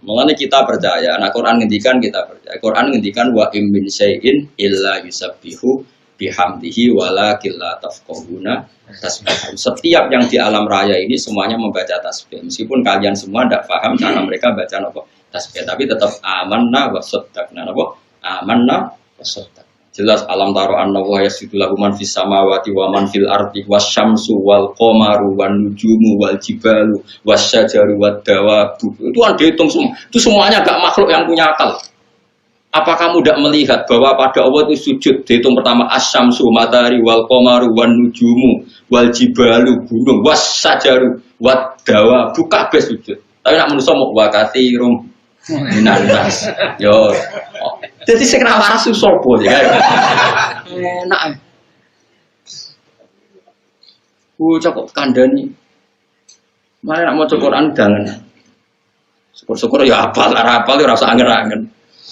Mengenai kita percaya, nah Quran ngendikan kita percaya. Quran ngendikan wa im min syai'in illa yusabbihu bihamdihi walakin la tafqahuna tasbihahum. Setiap yang di alam raya ini semuanya membaca tasbih. Meskipun kalian semua tidak paham cara mereka baca apa tasbih, tapi tetap amanna wa saddaqna apa? Amanna wa saddaqna. Jelas alam taro anna wa yasjudu lahu man fis samawati wa man fil ardi wasyamsu wal qamaru wan nujumu wal jibalu wasyajaru wad dawabu. Itu kan dihitung semua. Itu semuanya gak makhluk yang punya akal. Apa kamu tidak melihat bahwa pada Allah itu sujud dihitung pertama asyamsu matahari wal qamaru wan nujumu wal jibalu gunung wasyajaru wad dawabu kabeh sujud. Tapi nak manusa mau wa katsirum minas. Yo. Jadi sing ra waras sapa ya. Enak. Cukup kandhani. Mare nak maca Quran dangen. Syukur-syukur ya hafal, ora hafal ora usah angen-angen.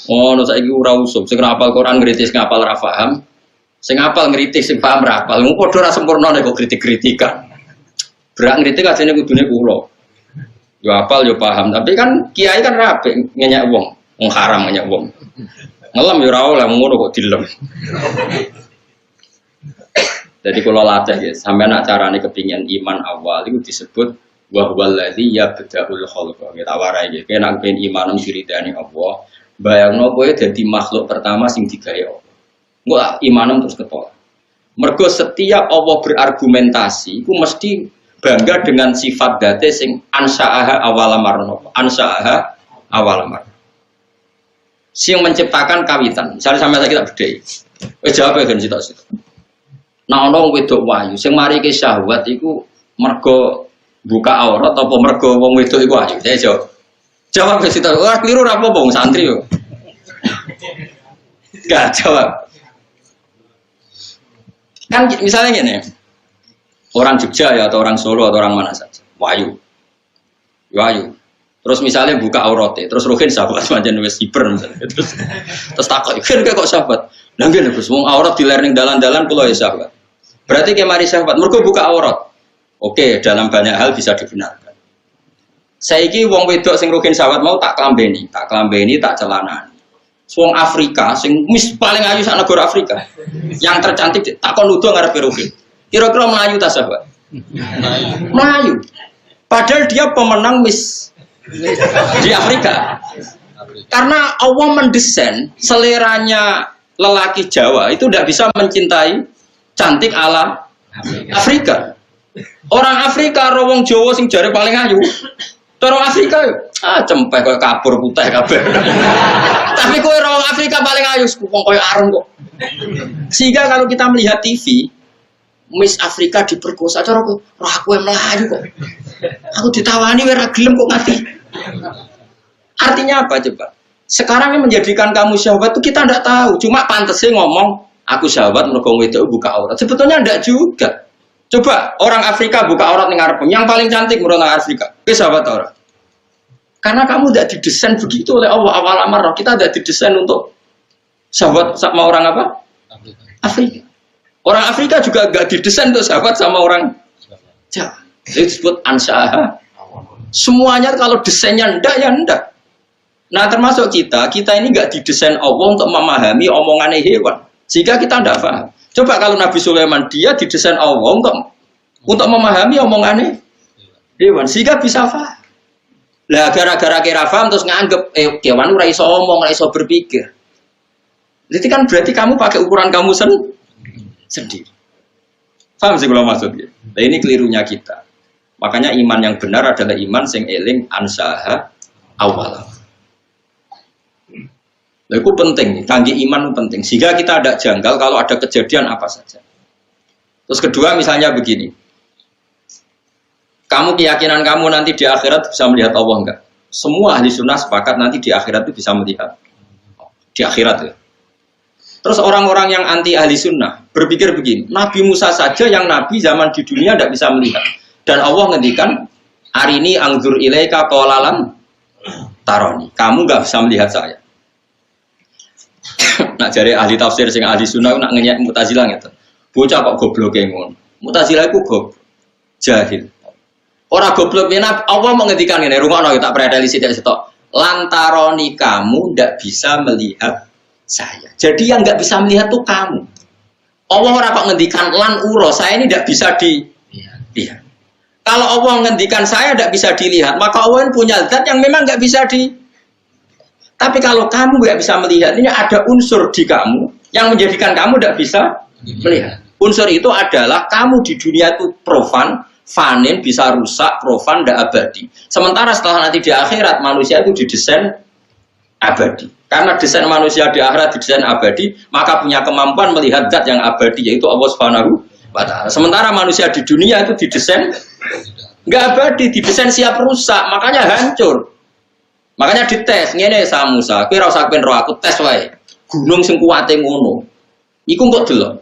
Ono saiki ora usum, sing hafal Quran ngritis ngapal ora paham. Sing hafal ngritis sing paham ora hafal. Mung padha ora sempurna nek kok kritik-kritikan. Berak ngritik ajene kudune kula. Ya hafal ya paham, tapi kan kiai kan rapi ngenyek wong, haram ngenyek wong. Ngelam ya ora oleh ngono kok dilem. Jadi kalau latih ya, sampai nak carane kepingin iman awal itu disebut wa huwal ladzi yabda'ul khalqa. Kita warai ya, kena kepengin imanan diridani Allah. Bayangno kowe dadi makhluk pertama sing digawe Allah. Engko imanem terus ketolak. Mergo setiap Allah berargumentasi iku mesti bangga dengan sifat dzate sing ansa'aha awalamar. Ansa'aha awalamar. Sing menciptakan kawitan. Misalnya sampai kita bedhei. Wis jawab kan sitok. Nah ono wedok wayu sing mari ke syahwat iku mergo buka aurat apa mergo wong wedok iku wayu. Saya jawab wis sitok. Ora kliru ora apa-apa wong santri yo. Gak jawab. Kan misalnya gini. Orang Jogja ya atau orang Solo atau orang mana saja. Wayu. Wayu. Terus misalnya buka auratnya, terus rohin sahabat macam wes hiper misalnya, terus takut, kan kok sahabat, nanggen Gus, wong aurat di lereng dalan-dalan pulau ya sahabat. Berarti kayak mari sahabat, mereka buka aurat, oke, dalam banyak hal bisa dibenarkan. Saiki wong wedok sing rohin sahabat mau tak klambeni, tak celanani. Wong Afrika, sing paling ayu sak negara Afrika, yang tercantik, tak kon nuduh ngarep rohin. Kira-kira melayu tak sahabat? Melayu. Padahal dia pemenang Miss di Afrika. Karena Allah mendesain seleranya lelaki Jawa itu tidak bisa mencintai cantik ala Afrika. Orang Afrika rawong Jawa sing jare paling ayu. Orang Afrika cempek koyo kapur putih kabeh. Tapi kowe rawong Afrika paling ayu wong koyo areng kok. Sehingga kalau kita melihat TV Miss Afrika diperkosa cara aku, aku yang melayu kok. Aku ditawani ora gelem kok mati. Artinya apa coba? Sekarang yang menjadikan kamu syahwat itu kita tidak tahu. Cuma pantasnya ngomong aku syahwat mergo wedok buka aurat. Sebetulnya tidak juga. Coba orang Afrika buka aurat ning ngarep. Yang paling cantik menurut orang Afrika. Ki syahwat aurat. Karena kamu tidak didesain begitu oleh Allah awal amar. Kita tidak didesain untuk syahwat sama orang apa? Afrika. Orang Afrika juga nggak didesain untuk sahabat sama orang Jawa. Itu disebut ansyaha. Semuanya kalau desainnya ndak ya ndak. Nah termasuk kita ini nggak didesain Allah untuk memahami omongannya hewan. Sehingga kita ndak paham. Coba kalau Nabi Sulaiman dia didesain Allah untuk memahami omongannya hewan. Sehingga bisa paham. Lah gara-gara kira paham terus nganggep kewan ora iso omong, ora iso berpikir. Jadi kan berarti kamu pakai ukuran kamu sendiri. Paham sih kalau maksudnya? Nah ini kelirunya kita. Makanya iman yang benar adalah iman sing eling ansaha awal. Nah, itu penting, kangge iman itu penting. Sehingga kita ada janggal kalau ada kejadian apa saja. Terus kedua misalnya begini. Kamu keyakinan kamu nanti di akhirat bisa melihat Allah enggak? Semua ahli sunnah sepakat nanti di akhirat itu bisa melihat. Di akhirat ya. Terus orang-orang yang anti ahli sunnah berpikir begini, Nabi Musa saja yang nabi zaman di dunia tidak bisa melihat. Dan Allah ngendikan, arini angzur ilaika qolalan taroni. Kamu nggak bisa melihat saya. Nak jari ahli tafsir sing ahli sunnah nak ngenyek Mu'tazilah gitu. Bocah kok goblok ngono. Mu'tazilah iku goblok. Jahil. Orang goblok menap Allah menghentikan ini rumah tak beredali sidik sitok. Lantaroni kamu ndak bisa melihat saya. Jadi yang nggak bisa melihat tuh kamu. Allah ora kok ngendikan lan uro saya ini ndak bisa dilihat. Kalau Allah ngendikan saya ndak bisa dilihat, maka Allah punya zat yang memang nggak bisa Tapi kalau kamu nggak bisa melihat, ini ada unsur di kamu yang menjadikan kamu ndak bisa melihat. Unsur itu adalah kamu di dunia itu profan, fanin, bisa rusak, profan, ndak abadi. Sementara setelah nanti di akhirat manusia itu didesain abadi. Karena desain manusia di akhirat didesain abadi, maka punya kemampuan melihat zat yang abadi, yaitu Allah Subhanahu wa Ta'ala. Sementara manusia di dunia itu didesain nggak abadi, didesain siap rusak, makanya hancur. Makanya dites, ngene sa Musa, kowe ora usah ben ro aku tes wae. Gunung sing kuwate ngono. Iku kok delok.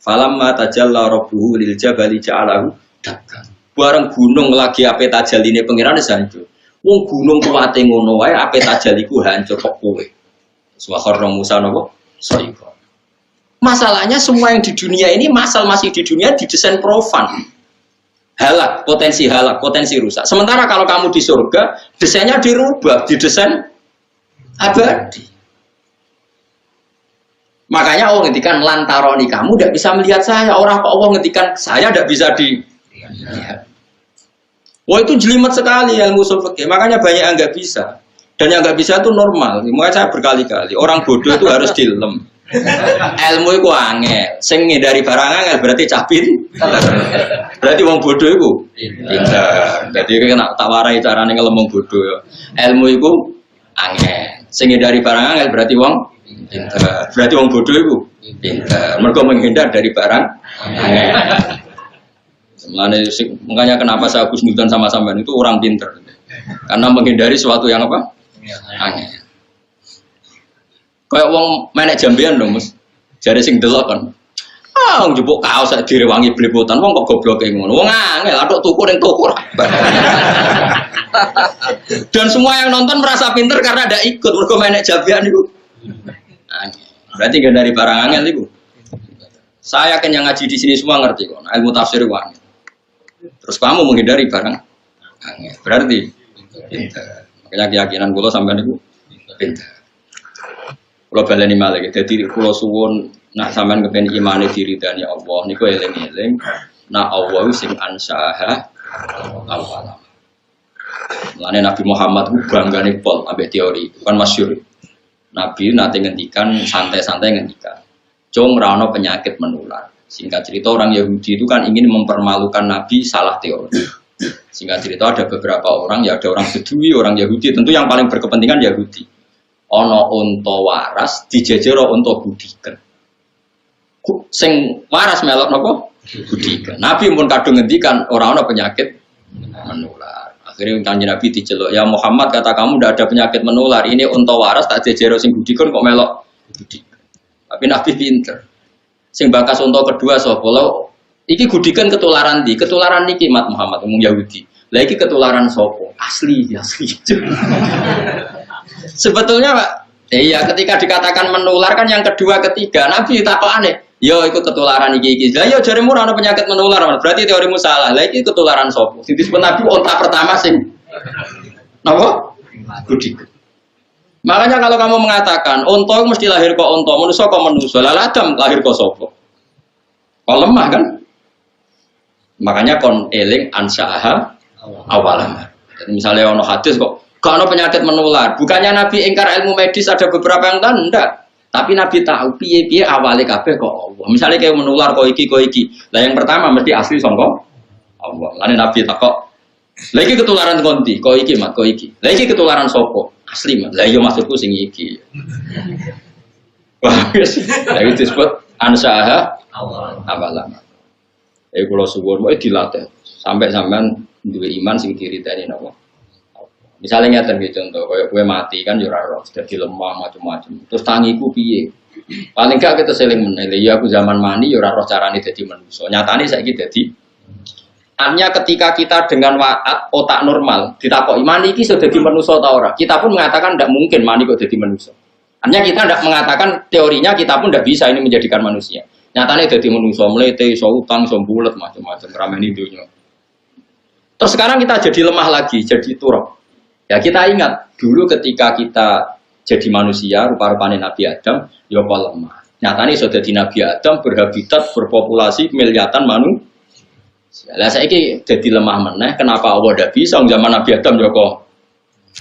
Falamma tajalla rabbuhu lil jabali ja'alahu dakkan. Bareng gunung lagi ape tajaline pangeran wis hancur. Wong gunung kuwate ngono wae ape tajaliku hancur kok kowe. Suwakharna Musa napa? Soiko. Masalahnya semua yang di dunia ini masih di dunia didesain profan. Halak, potensi rusak. Sementara kalau kamu di surga, desainnya dirubah, didesain abadi. Makanya Allah ngendikan lantaroni kamu tidak bisa melihat saya. Orang kok Allah ngendikan saya tidak bisa dilihat. Wah itu jelimet sekali ilmu ushul fikih. Makanya banyak yang nggak bisa. Dan yang nggak bisa itu normal. Makanya saya berkali-kali orang bodoh itu harus dilem. Ilmu itu angel. Sing dari barang angel berarti capit. Berarti wong bodoh itu pintar. Jadi kena tak warai carane ngelemong bodoh. Ilmu itu angel. Sing dari barang angel berarti wong pintar. Berarti wong bodoh itu pintar. Mereka menghindar dari barang angel. Makanya kenapa saya husnudzon sama sampean itu orang pintar. Karena menghindari sesuatu yang apa? Angel. Kayak wong menek jambian dong, Mas. Jare sing delok kan. Wong njupuk kaos sak direwangi blepotan, wong kok gobloke ngono. Wong angel atuk tuku ning toko. Dan semua yang nonton merasa pinter karena ada ikut mergo menek jambian itu. Berarti gak dari barang angel itu. Saya yakin yang ngaji di sini semua ngerti kok. Ilmu tafsir wang. Terus kamu menghindari barang angel. Berarti pinter. Makanya keyakinan kula sampean niku pinter. Kalau baleni malih, jadi kalau suwun nak sampean kepen imane diridani Allah, niku eling-eling, nak Allah sing ansaha awal. Mulane Nabi Muhammad ku banggane pol ambek teori itu kan masyhur. Nabi nanti ngendikan santai-santai ngendikan. Cung ra ono penyakit menular. Singkat cerita orang Yahudi itu kan ingin mempermalukan Nabi salah teori. Singkat cerita ada beberapa orang, ya ada orang Bedui, orang Yahudi, tentu yang paling berkepentingan Yahudi. Ono unta waras dijejero unta budiken. Sing waras melok napa? Budiken. Nabi pun kadung ngendikan ora ono penyakit menular. Akhirnya Kanjeng Nabi diceluk, "Ya Muhammad, kata kamu tidak ada penyakit menular. Ini unta waras tak jejero sing budiken kok melok budiken." Tapi Nabi pinter. Sing bakas unta kedua sapa? Lho, iki gudikan ketularan di, ketularan niki Mat Muhammad ngomong Yahudi. Lah iki ketularan sapa? Asli. Sebetulnya Pak, iya ketika dikatakan menular kan yang kedua ketiga Nabi takokane, yo iku ketularan iki. Lah yo jaremu ora ana penyakit menular, berarti teorimu salah. Lah iki ketularan sapa? Sing disebut Nabi unta pertama sing napa? Gudikan. Makanya kalau kamu mengatakan unta mesti lahir kok unta, manusia kok manusia, lah Adam lahir kok sapa? Kok lemah kan? Makanya kon eling ansaaha awalam. Misalnya ono hadis kok gak ono penyakit menular. Bukannya Nabi ingkar ilmu medis ada beberapa yang enggak. Tapi Nabi tahu piye-piye awale kabeh kok Allah. Misalnya kayak menular kok iki. Lah yang pertama mesti asli sangka Allah. Lane Nabi takok, "Lah iki ketularan konti, kok iki Mat, kok iki. Lah iki ketularan sapa?" Asli Mat. Lah iya maksudku sing iki. Wah, lah itu disebut ansaaha awalam. Kula suwun wae dilatih sampai sampean duwe iman sing diriteni napa. Misalnya ngeten iki contoh, kaya kowe mati kan yo ora roh, dadi lemah macam-macam. Terus tangiku piye? Paling gak kita seling meneh. Ya aku zaman mani yo ora roh carane dadi manusa. Nyatane saiki dadi artinya ketika kita dengan otak normal ditakoki mani iki iso dadi manusa ta ora? Kita pun mengatakan tidak mungkin mani kok dadi manusa. Artinya kita tidak mengatakan teorinya kita pun tidak bisa ini menjadikan manusia. Nyatane dadi manusa mlete, iso utang, iso bulet macam-macam rameni dunya. Terus sekarang kita jadi lemah lagi, jadi turun. Ya kita ingat dulu ketika kita jadi manusia rupa-rupane Nabi Adam, ya apa lemah. Nyatane iso dadi Nabi Adam berhabitat berpopulasi miliatan manusia. Lah saiki dadi lemah meneh, kenapa Allah ndak bisa zaman Nabi Adam ya kok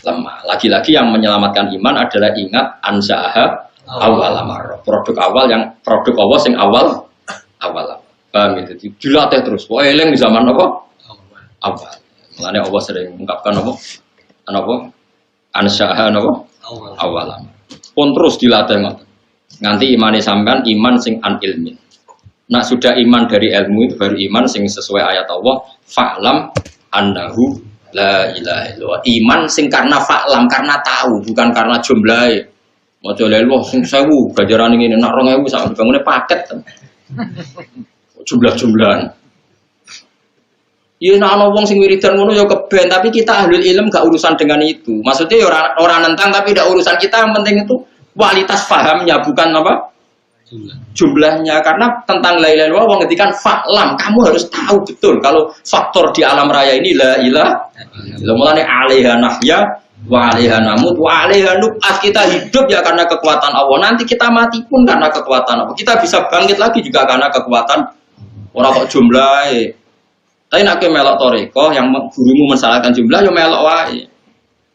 lemah. Lagi-lagi yang menyelamatkan iman adalah ingat ansaaha awalamar. Produk awal yang produk Allah sing awal. Paham gitu. Dilatih terus. Wah eling di zaman apa? Awal. Mulane Allah sering mengungkapkan apa? Ansaaha napa? Awalam. Pun terus dilatih ngoten. Nganti imane sampean iman sing an ilmin. Nak sudah iman dari ilmu itu baru iman sing sesuai ayat Allah, fa'lam annahu la ilaha illallah. Iman sing karena fa'lam, karena tahu, bukan karena jumlahe. Maca la ilaha sing 1000, ganjarane ngene nak 2000 sak bangune paket. Jumlah-jumlahan. Iya, ana wong sing wiridan ngono ya keben, tapi kita ahlul ilm gak urusan dengan itu. Maksudnya ya orang nentang tapi tidak urusan kita, yang penting itu kualitas pahamnya bukan apa? Jumlahnya. Karena tentang la ilaha illallah wong ngetikan fa'lam, kamu harus tahu betul kalau faktor di alam raya ini la ilaha illallah. Mulane 'alaiha nahya wa 'alaiha namut wa 'alaiha nub'ats. Kita hidup ya karena kekuatan Allah. Nanti kita mati pun karena kekuatan Allah. Kita bisa bangkit lagi juga karena kekuatan ora kok jumlahe. Tapi nak melok toreko yang gurumu mensalahkan jumlah yo melok wae.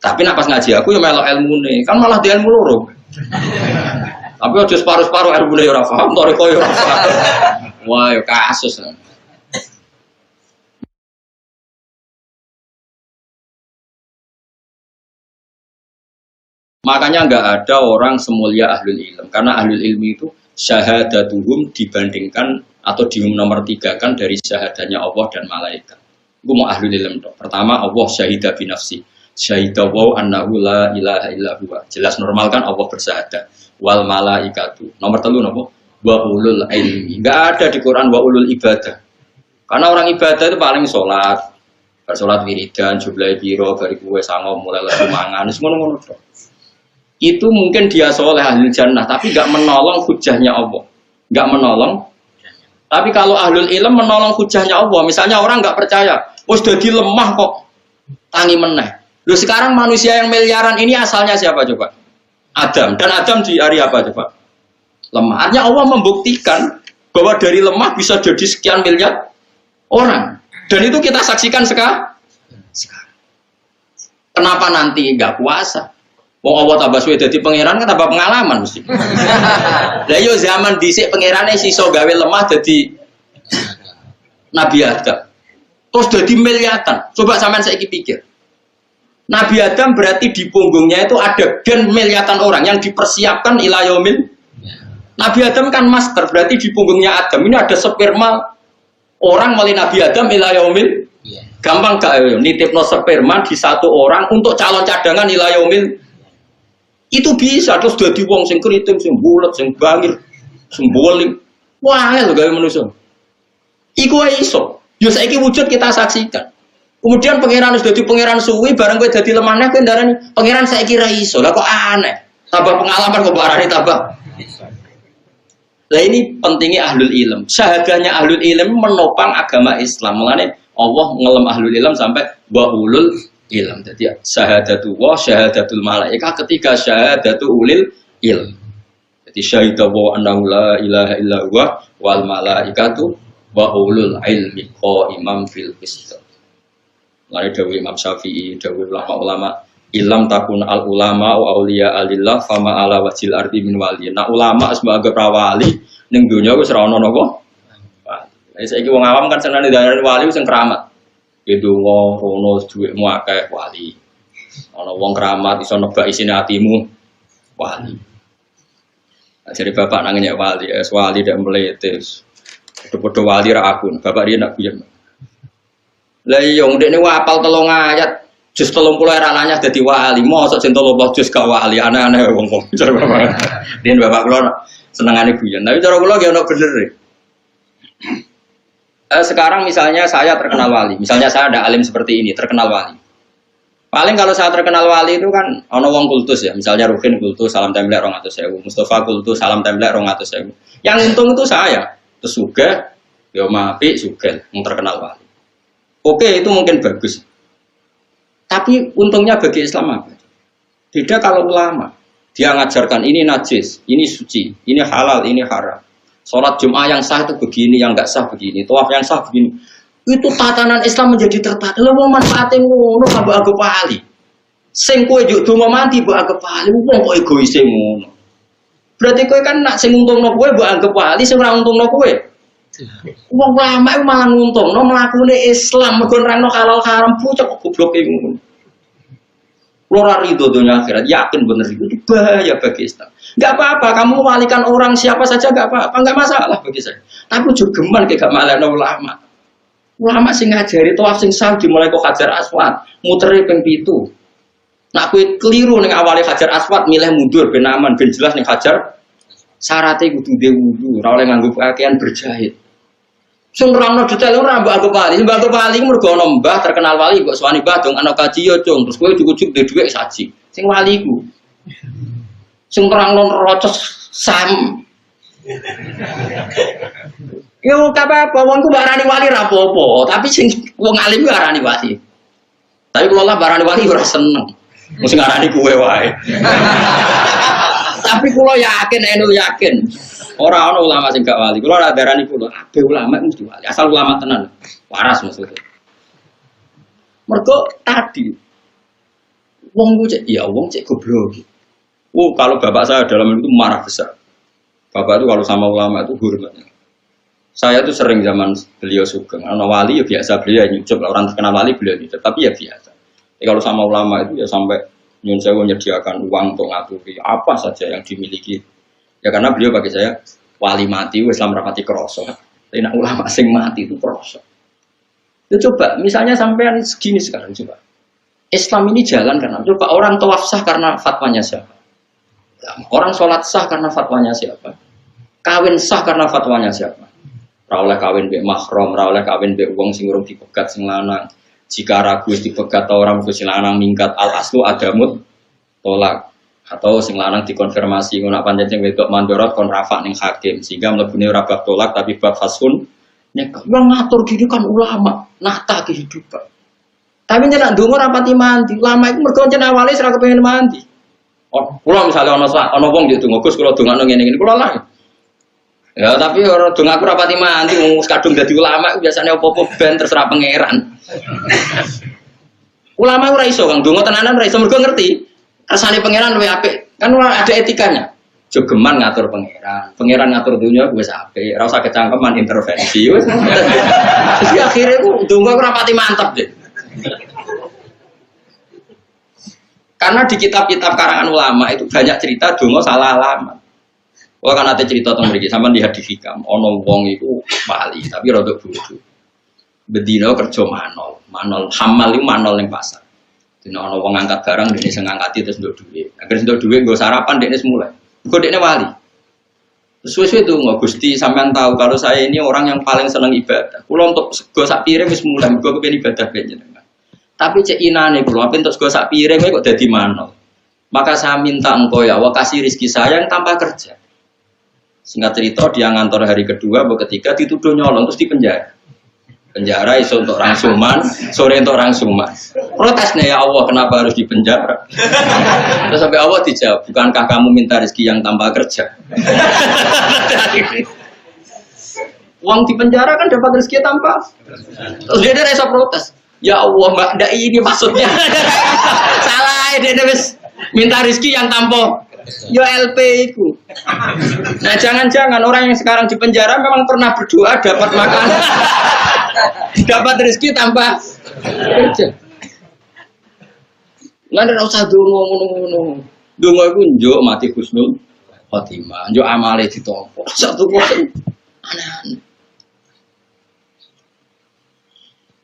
Tapi nak pas ngaji aku yo melok ilmune. Kan malah di ilmu loro. Tapi aja separuh-separuh ilmune yo ora paham, toreko yo ora paham. Wah, yo kasus. Makanya enggak ada orang semulia ahlul ilm. Karena ahlul ilmi itu syahadatuhum dibandingkan atau nomor 3 kan dari syahadanya Allah dan malaikat. Gue mau ahlul ilm dong. Pertama Allah syahidah binafsi. Syahidah wa annahu la ilaha illa huwa. Jelas normal kan Allah bersyahadah. Wal malaikatu. Nomor 3 napa? Wa ulul ilmi. Enggak ada di Quran wa ulul ibadah. Karena orang ibadah itu paling sholat. Sholat wiridan, jumlah biro, bari kue sango, mulai lesu mangan. Ngono-ngono dong. Itu mungkin dia soleh ahli jannah, tapi enggak menolong hujahnya Allah. Enggak menolong. Tapi kalau ahlul ilm menolong hujahnya Allah, misalnya orang nggak percaya, sudah lemah kok, tangi meneh. Loh sekarang manusia yang miliaran ini asalnya siapa coba? Adam. Dan Adam di hari apa coba? Lemah. Artinya Allah membuktikan bahwa dari lemah bisa jadi sekian miliar orang. Dan itu kita saksikan sekarang. Kenapa nanti nggak puasa? Wong Allah tambah suwe dadi pangeran kan tambah pengalaman mesti. Lah yo zaman dhisik pangerane siso gawe lemah dadi Nabi Adam. Terus dadi miliatan. Coba sampean saiki pikir. Nabi Adam berarti di punggungnya itu ada gen miliatan orang yang dipersiapkan ila yaumil. Nabi Adam kan master, berarti di punggungnya Adam ini ada sperma orang melalui Nabi Adam ila yaumil. Gampang gak nitipno sperma di satu orang untuk calon cadangan ila yaumil. Itu bisa terus dadi wong sing kriting, sing bulet, sing bangir, sing boling. Wah, lho gawe manusa. Iku ae iso. Yo saiki wujud kita saksikan. Kemudian pangeran wis dadi pangeran suwi bareng kowe dadi lemah neh kowe ndarani pangeran saiki ra iso. Lah kok aneh. Tambah pengalaman kok barani tambah. Lah ini pentingnya ahlul ilm. Syahadahnya ahlul ilm menopang agama Islam. Mulane Allah ngelem ahlul ilm sampai wa ulul ilm. Jadi syahadatu wa syahadatul malaikah ketiga syahadatu ulil ilm. Jadi syahidah wa annahu la ilaha illa huwa wal malaikatu wa ulul ilmi qaimam fil qist. Mulane dawuh Imam Syafi'i, dawuh ulama-ulama ilam takun al ulama wa auliya alillah fama ala wajil ardi min wali. Nah ulama sebagai prawali ning donya wis ora ono napa. Lah saiki wong awam kan senane darani wali sing keramat. Itu wong rono dhuwitmu akeh wali. Ana wong keramat iso nebak isine atimu wali. Jadi bapak nangnya wali, wali dak meletes. Padha-padha wali ra akun, bapak dia nak biyen. Lah iya ndekne apal 3 ayat. Jus 30 era nanya jadi wali, mosok sing 30 jus gak wali, aneh-aneh wong-wong. Din bapak kula senengane guyon. Tapi cara kula ge ono bener. Sekarang misalnya saya terkenal wali, misalnya saya ada alim seperti ini, terkenal wali. Paling kalau saya terkenal wali itu kan ono wong kultus ya, misalnya Rukin kultus salam templek 200.000, Mustafa kultus salam templek 200.000. Yang untung itu saya, terus juga yo apik juga yang terkenal wali. Oke, itu mungkin bagus. Tapi untungnya bagi Islam apa? Beda kalau ulama, dia ngajarkan ini najis, ini suci, ini halal, ini haram. Sholat Jum'ah yang sah itu begini, yang enggak sah begini. Tawaf yang sah begini. Itu tatanan Islam menjadi tertata. Lha wong manfaate ngono kanggo anggap wali. Sing kowe yo donga mati mbok anggap wali, wong kok egois ngono. Berarti kowe kan nak sing untungno kowe mbok anggap wali, sing ora untungno kowe. Wong ulama iku malah nguntungno mlakune Islam mergo nerangno halal haram pucuk gobloke ngono. Ora rido dunia akhirat, yakin bener itu bahaya bagi Islam. Enggak apa-apa, kamu walikan orang siapa saja enggak apa-apa, enggak masalah bagi saya. Tapi jogeman kayak gak malekno ulama. Ulama sing ngajari tawaf sing sah dimulai kok Hajar Aswad, mutere ping 7. Nak kowe keliru ning awale Hajar Aswad milih mundur ben aman, ben jelas ning Hajar syaratnya kudu duwe wudu, ora oleh nganggo pakaian berjahit. Sing nerangno detail ora mbok anggap wali, mbok anggap wali mergo ana mbah terkenal wali mbok suwani mbah dong ana kaji yo cung, terus kowe cukup duwe dhuwit saji. Sing wali iku. Sing nerangno rocos sam. Yo apa-apa wong ku barani wali ra apa-apa, tapi sing wong alim ku arani wali. Tapi kula lah barani wali ora seneng. Mesti ngarani kuwe wae. Tapi kula yakin yakin. Orang ulama sing gak wali, kalau ada darani kulo, abe ulama mesti wali, asal ulama tenan, waras maksudnya. Mergo tadi, wong cek, ya wong cek goblok. Kalau bapak saya dalam itu marah besar. Bapak itu kalau sama ulama itu hormatnya. Saya tuh sering zaman beliau sugeng, ana wali ya biasa beliau nyucup, orang terkenal wali beliau nyucup, tapi ya biasa. Kalau sama ulama itu ya sampai nyun sewu menyediakan uang untuk ngaturi apa saja yang dimiliki. Ya karena beliau bagi saya wali mati, Islam rapati kroso. Tapi nak ulama sing mati itu kroso. Ya coba, misalnya sampean segini sekarang coba. Islam ini jalan karena coba orang tawaf sah karena fatwanya siapa? Orang sholat sah karena fatwanya siapa? Kawin sah karena fatwanya siapa? Ra oleh kawin mbek mahram, ra oleh kawin mbek wong sing urung dipegat sing lanang. Jika ragu dipegat orang sing lanang mingkat al aslu adamut tolak. Atau sing lanang dikonfirmasi ngono pancen sing wedok mandorot kon rafa ning hakim sehingga mlebune ora bab tolak tapi bab fasun nek wong ngatur gini kan ulama nata kehidupan. Tapi nek ndonga ora pati mandi, ulama iku mergo jen awale ora kepengin mandi. Oh, kula misale ana wong yo donga Gus kula dongakno ngene-ngene kula lah. Ya tapi ora dongaku ora pati mandi wong kadung dadi ulama biasane opo-opo ben terserah pangeran. Ulama ora iso Kang, donga tenanan ora iso mergo ngerti. Kersane pangeran luwih apik. Kan ada etikanya. Jogeman ngatur pangeran ngatur dunia wis apik. Ora usah kecangkeman intervensi wis. Jadi akhirnya ku donga ora pati mantep deh. Karena di kitab-kitab karangan ulama itu banyak cerita donga salah alamat. Wah kan ada cerita tentang mriki sampean lihat di hikam, ono wong iku wali tapi rada bodho. Bedino kerja manol hamal itu manol ning pasar. Dene ana wong ngangkat barang dene sing ngangkati terus nduk dhuwit. Agar nduk dhuwit nggo sarapan dene semula. Engko dene wali. Suwe-suwe donga Gusti sampean tahu kalau saya ini orang yang paling seneng ibadah. Kula untuk sego sak piring wis mulai mergo kepengin ibadah jenengan. Tapi cek inane kula ape entuk sego sak piring kok dadi manol. Maka saya minta engkau ya Allah kasih rezeki saya yang tanpa kerja. Singkat cerita dia ngantor hari kedua atau ketiga dituduh nyolong terus dipenjara. Penjara iso untuk rangsuman, sore untuk rangsuman. Protesnya ya Allah kenapa harus dipenjara? Terus sampai Allah dijawab, bukankah kamu minta rezeki yang tanpa kerja? Uang di penjara kan dapat rezeki tanpa. Terus dia rasa protes. Ya Allah mbak, ndak ini maksudnya. Salah dia wis minta rezeki yang tanpa. Ya LP itu. Nah jangan-jangan orang yang sekarang di penjara memang pernah berdoa dapat makan, dapat rezeki tanpa kerja. Nggak usah dongo ngono-ngono. Dongo itu njuk mati husnul khotimah, njuk amale ditompo. Satu kok aneh-aneh.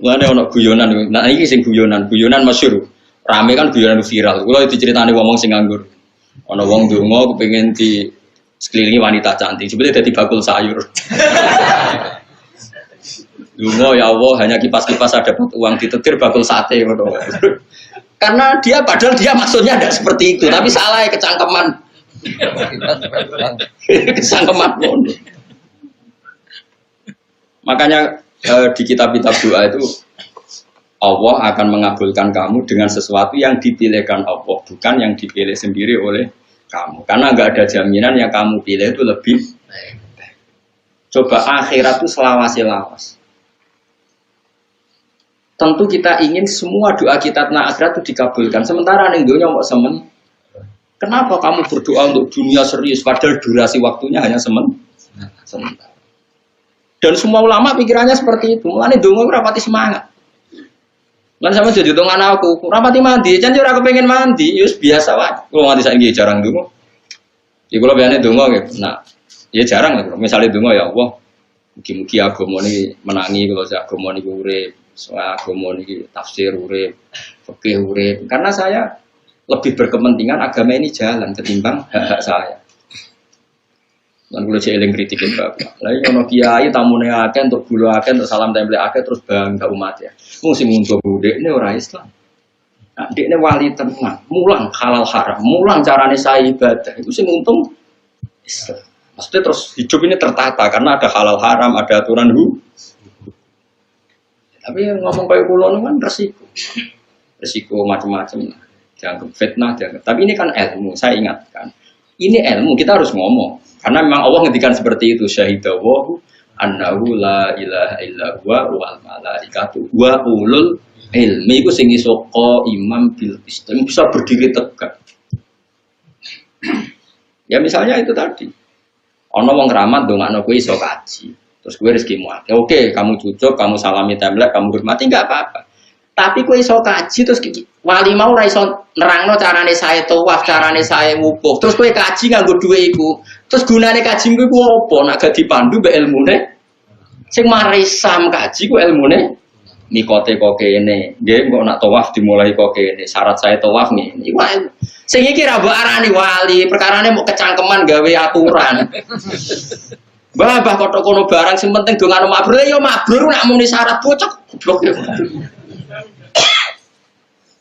Lane ono guyonan. Nah iki sing guyonan masyhur. Rame kan guyonan viral. Kula diceritani wong sing nganggur. Ana wong donga kepengin di sekelilingi wanita cantik, sebetulnya dadi bakul sayur. Donga ya Allah, hanya kipas-kipas ada dapat uang ditetir bakul sate ngono. Karena dia padahal dia maksudnya tidak seperti itu, tapi salah ya kecangkeman. Kecangkeman ngono. Makanya di kitab-kitab doa itu Allah akan mengabulkan kamu dengan sesuatu yang dipilihkan Allah, bukan yang dipilih sendiri oleh kamu. Karena nggak ada jaminan yang kamu pilih itu lebih baik. Coba akhirat itu selawas-lawas. Tentu kita ingin semua doa kita tentang akhirat itu dikabulkan. Sementara ning dunya kok semen. Kenapa kamu berdoa untuk dunia serius padahal durasi waktunya hanya sementara. Dan semua ulama pikirannya seperti itu. Mulane donga ora pati semangat. Lan sama jadi dong anakku, rapati mandi, jangan ora kepengen mandi, yus biasa wae. Kalau mandi saiki jarang donga. Ya kula bayane donga gitu. Nah, ya jarang lah. Misalnya donga ya Allah, mugi-mugi agama ini menangi kalau saya agama ini urip, soal agama ini tafsir urip, fikih urip. Karena saya lebih berkepentingan agama ini jalan ketimbang hak-hak saya. Lan kula cek eling kritik bapak. Lah ono kiai tamune akeh untuk gula akeh untuk salam tempel akeh terus bangga umat ya. Wong sing ngumpul dekne ora Islam. Nah, dekne wali tenan, mulang halal haram, mulang carane saya ibadah. Itu sing untung Islam. Maksudnya terus hidup ini tertata karena ada halal haram, ada aturan Tapi ngomong kayak kula kan resiko macam-macam. Jangan fitnah, jangan. Tapi ini kan ilmu, saya ingatkan. Ini ilmu, kita harus ngomong. Karena memang Allah ngendikan seperti itu, syahidawahu annahu la ilaha illa huwa wal malaikatu wa ulul ilmi. Iku sing iso imam bil istim, bisa berdiri tegak. Ya misalnya itu tadi. Ana wong keramat ndongakno kowe iso kaji. Terus kowe rezekimu akeh. Oke, kamu cucuk, kamu salami templek, kamu hormati enggak apa-apa. Tapi kowe iso kaji terus wali mau ora iso nerangno carane sae tawaf, carane sae wukuf. Terus kowe kaji nganggo dhuwit iku. Terus gunane kaji kuwi ku apa? Nek gak dipandu mbek ilmune. Sing mari sam kaji ku ilmune mikote kok kene. Nggih, kok nak tawaf dimulai kok kene. Syarat sae tawaf ngene. Iku sing iki ra mbok arani wali, perkarane mau kecangkeman gawe aturan. Bah kok kono barang sing penting dongano mabrur ya mabrur nak muni syarat bocok goblok ya.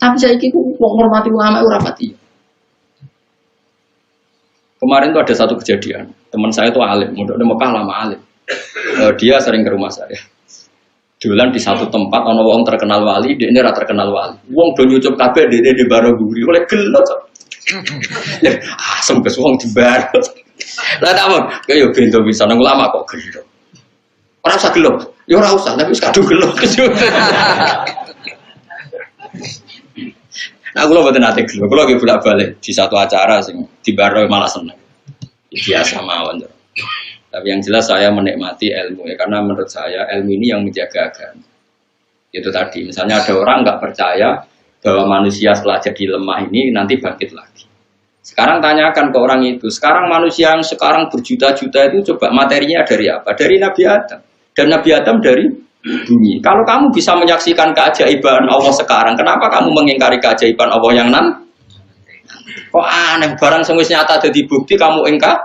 Tapi saya ini wong hormati ulama ora pati. Kemarin tuh ada satu kejadian. Teman saya tuh alim, mondok di Mekah lama alim. Dia sering ke rumah saya. Dolan di satu tempat ana wong terkenal wali, dia ini ora terkenal wali. Wong do nyucup kabeh dene di Baroguri oleh gelot. Asem kes wong di Barog. Lah tak mon, kaya bento bisa nang ulama kok gelot. Ora usah gelot. Ya ora usah, tapi wis kadung gelot. Nah, aku mboten nate gelo. Kula nggih bolak-balik di satu acara sing dibaro malah seneng. Biasa mawon. Tapi yang jelas saya menikmati ilmu ya, karena menurut saya ilmu ini yang menjaga agama. Itu tadi, misalnya ada orang nggak percaya bahwa manusia setelah jadi lemah ini nanti bangkit lagi. Sekarang tanyakan ke orang itu, sekarang manusia yang sekarang berjuta-juta itu coba materinya dari apa? Dari Nabi Adam. Dan Nabi Adam dari bumi. Kalau kamu bisa menyaksikan keajaiban Allah sekarang, kenapa kamu mengingkari keajaiban Allah yang nanti? Kok aneh, barang semuanya nyata jadi bukti kamu ingkar?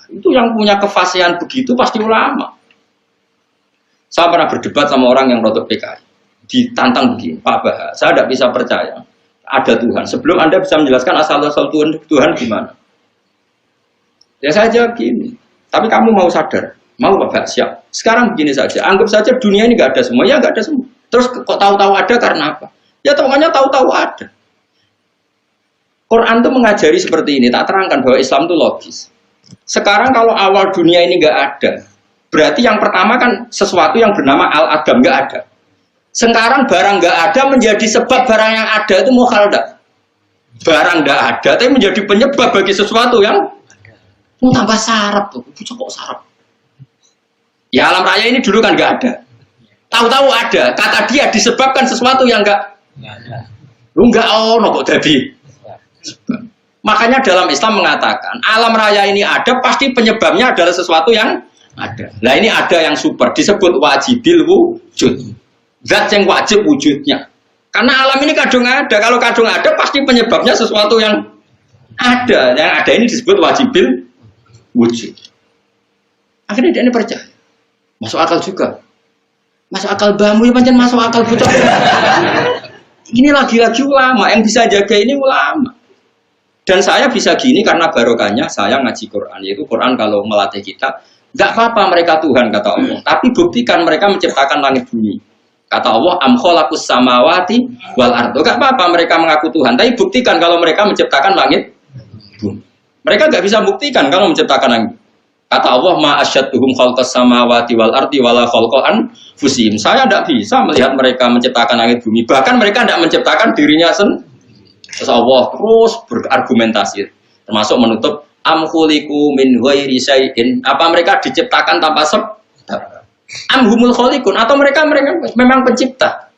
Itu yang punya kefasihan begitu pasti ulama. Saya pernah berdebat sama orang yang rotok PKI. Ditantang begini, Pak Bah, saya tidak bisa percaya ada Tuhan. Sebelum Anda bisa menjelaskan asal-asal Tuhan gimana? Ya saya jawab gini, tapi kamu mau sadar, mau Pak Bah, siap. Sekarang begini saja, anggap saja dunia ini nggak ada semua, ya nggak ada semua. Terus kok tahu-tahu ada karena apa? Ya tahunya tahu-tahu ada. Quran itu mengajari seperti ini, tak terangkan bahwa Islam itu logis. Sekarang kalau awal dunia ini nggak ada, berarti yang pertama kan sesuatu yang bernama Al-Adam nggak ada. Sekarang barang nggak ada menjadi sebab barang yang ada itu mukhalda. Barang nggak ada, tapi menjadi penyebab bagi sesuatu yang tambah sarap tuh, kok sarap. Ya alam raya ini dulu kan nggak ada. Tahu-tahu ada, kata dia disebabkan sesuatu yang nggak ada. Lu nggak kok jadi. Makanya dalam Islam mengatakan alam raya ini ada pasti penyebabnya adalah sesuatu yang ada. Nah ini ada yang super disebut wajibil wujud. Zat yang wajib wujudnya. Karena alam ini kadung ada. Kalau kadung ada pasti penyebabnya sesuatu yang ada. Yang ada ini disebut wajibil wujud. Akhirnya dia ini percaya. Masuk akal juga. Masuk akal bamu ya pancen masuk akal bocah. Ini lagi-lagi ulama yang bisa jaga ini ulama. Dan saya bisa gini karena barokahnya saya ngaji Quran. Yaitu Quran kalau melatih kita, nggak apa-apa mereka Tuhan kata Allah. Tapi buktikan mereka menciptakan langit bumi. Kata Allah, am khalaqus samawati wal ardo. Nggak apa-apa mereka mengaku Tuhan. Tapi buktikan kalau mereka menciptakan langit bumi. Mereka nggak bisa buktikan kalau menciptakan langit. Kata Allah, ma asyadduhum khalqas samawati wal ardi wala khalqan fusim. Saya tidak bisa melihat mereka menciptakan langit bumi. Bahkan mereka tidak menciptakan dirinya sendiri. Terus Allah terus berargumentasi, termasuk menutup amkhuliku min ghairi syai'in. Apa mereka diciptakan tanpa sebab? Amhumul khaliqun atau mereka memang pencipta?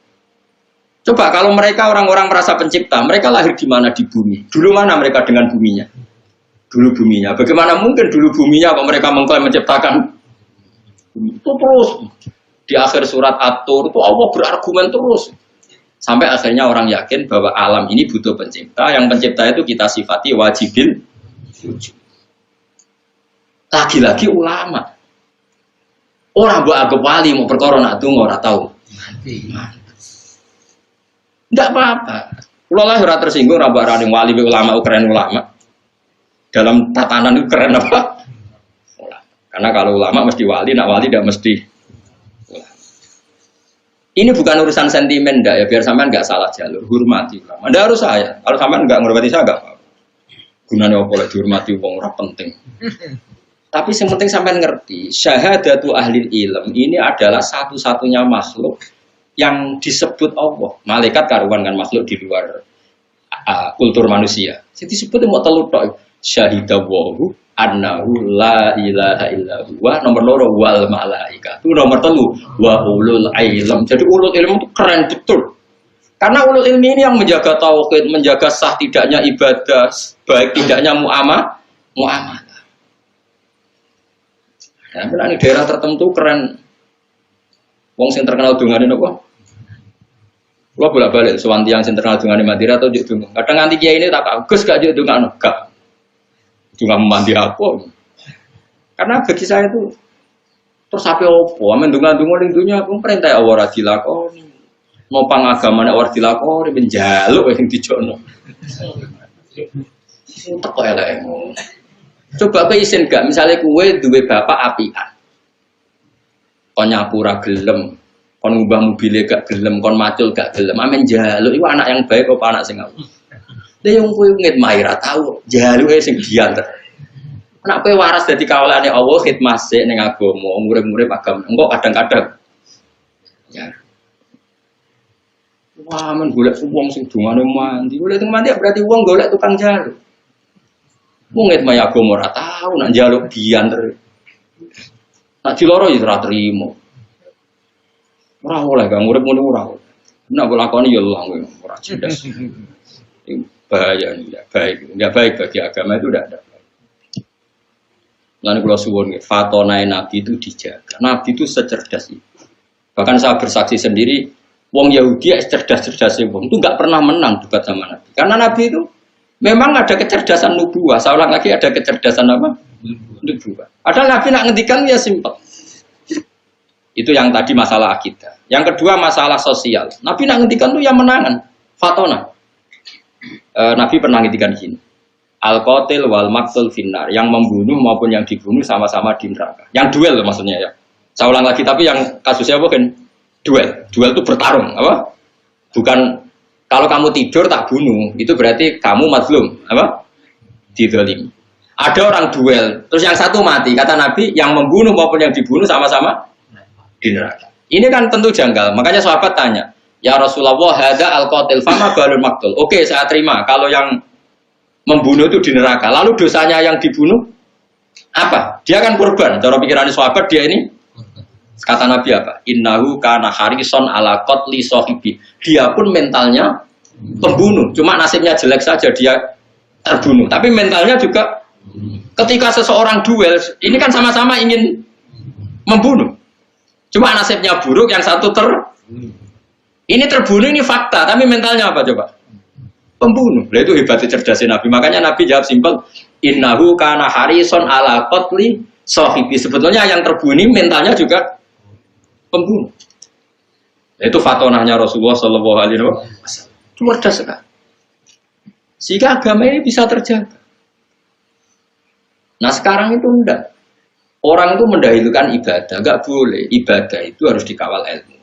Coba kalau mereka orang-orang merasa pencipta, mereka lahir di mana di bumi? Dulu mana mereka dengan buminya? Dulu buminya. Bagaimana mungkin dulu buminya kok mereka mengklaim menciptakan? Itu terus di akhir surat At-Tur itu Allah berargumen terus. Sampai akhirnya orang yakin bahwa alam ini butuh pencipta. Yang pencipta itu kita sifati wajibil wujud. Lagi-lagi ulama. Orang buat agak wali mau perkara nak tunggu orang tahu. Tidak apa-apa. Ulama ora tersinggung ora mbok wali ulama keren ulama. Dalam tatanan itu keren apa? Karena kalau ulama mesti wali, nak wali tidak mesti. Ini bukan urusan sentimen, enggak ya, biar sampean enggak salah jalur, hormati ulama. Anda harus saya, kalau sampean enggak menghormati saya enggak apa-apa. Gunanya apa lagi dihormati wong ora penting. Tapi yang penting sampean ngerti, syahadatu ahli ilm ini adalah satu-satunya makhluk yang disebut Allah. Malaikat karuan kan makhluk di luar kultur manusia. Jadi disebut mau telu tok. Syahidawahu annahu la ilaha illahu wa nomor loro wal malaika itu nomor telu wa ulul ilm. Jadi ulul ilm itu keren betul karena ulul ilm ini yang menjaga tauhid, menjaga sah tidaknya ibadah, baik tidaknya muamalah. Nah, ini daerah tertentu keren. Wong sing terkenal dungane napa? Kula bolak-balik sowan tiyang sing terkenal dungane Madura atau juk dungo. Kadang nganti kiai ini tak Gus gak juk dungane gak. Juga membantu aku, karena bagi saya itu terus apa opo, amen dunga-dunga ning dunya aku perintah Allah ora dilakoni, nopang agama nek ora dilakoni menjaluk sing dijono. Teko elek. Coba kowe isin gak, misalnya kowe duwe bapak apian, kon nyapu ora gelem, kon ngubah mobilnya gak gelem, kon macul gak gelem, amen njaluk iku anak yang baik apa anak sing ngawur. Lah yang kowe ngitmah ora tau, jaluke sing diantar. Nek kowe waras dadi kawulane Allah khidmah sik ning agama, murid-murid agama. Engko kadang-kadang ya. Wah, men golek wong sing dungane mandi. Golek tukang mandi berarti wong golek tukang jaluk. Wong nget maya agama ora tau nak njaluk biyen terus. Nak diloro ya ora trimo. Ora oleh gak urip ngono ora. Nek kok lakoni ya lah ora cerdas. Bahaya ya, baik. Enggak baik bagi agama itu udah ada. Lalu kalau suwon fatonai Nabi itu dijaga. Nabi itu secerdas itu. Bahkan saya bersaksi sendiri, wong Yahudi cerdas-cerdasnya wong itu nggak pernah menang debat sama Nabi. Karena Nabi itu memang ada kecerdasan nubuah. Saya ulang lagi ada kecerdasan apa? Nubuah. Padahal Nabi nak ngendikan ya simpel. Itu yang tadi masalah akidah. Yang kedua masalah sosial. Nabi nak ngendikan tuh yang menangan. Fatona. Nabi pernah ngendikan gini. Al-qatil wal maqtul finnar. Yang membunuh maupun yang dibunuh sama-sama di neraka. Yang duel maksudnya ya. Saya ulang lagi tapi yang kasusnya bukan duel. Duel itu bertarung, apa? Bukan kalau kamu tidur tak bunuh, itu berarti kamu mazlum, apa? Dizalimi. Ada orang duel, terus yang satu mati. Kata Nabi, yang membunuh maupun yang dibunuh sama-sama di neraka. Ini kan tentu janggal. Makanya sahabat tanya, "Ya Rasulullah, hadza al-qatil fama balul maqtul." Oke, saya terima kalau yang membunuh itu di neraka. Lalu dosanya yang dibunuh apa? Dia kan korban. Cara pikirannya sahabat dia ini kata Nabi apa? Innahu kana harison ala qatli sahibi. Dia pun mentalnya pembunuh. Cuma nasibnya jelek saja dia terbunuh. Tapi mentalnya juga ketika seseorang duel, ini kan sama-sama ingin membunuh. Cuma nasibnya buruk, yang satu ini terbunuh, ini fakta, tapi mentalnya apa coba? Pembunuh. Nah, itu hebatnya cerdasnya Nabi. Makanya Nabi jawab simpel, innahu kana harison ala qatli sahibi. Sebetulnya yang terbunuh mentalnya juga pembunuh. Nah, itu fatonahnya Rasulullah Shallallahu Alaihi Wasallam. Cerdas sekali. Sehingga agama ini bisa terjaga. Nah sekarang itu enggak. Orang itu mendahulukan ibadah, enggak boleh. Ibadah itu harus dikawal ilmu.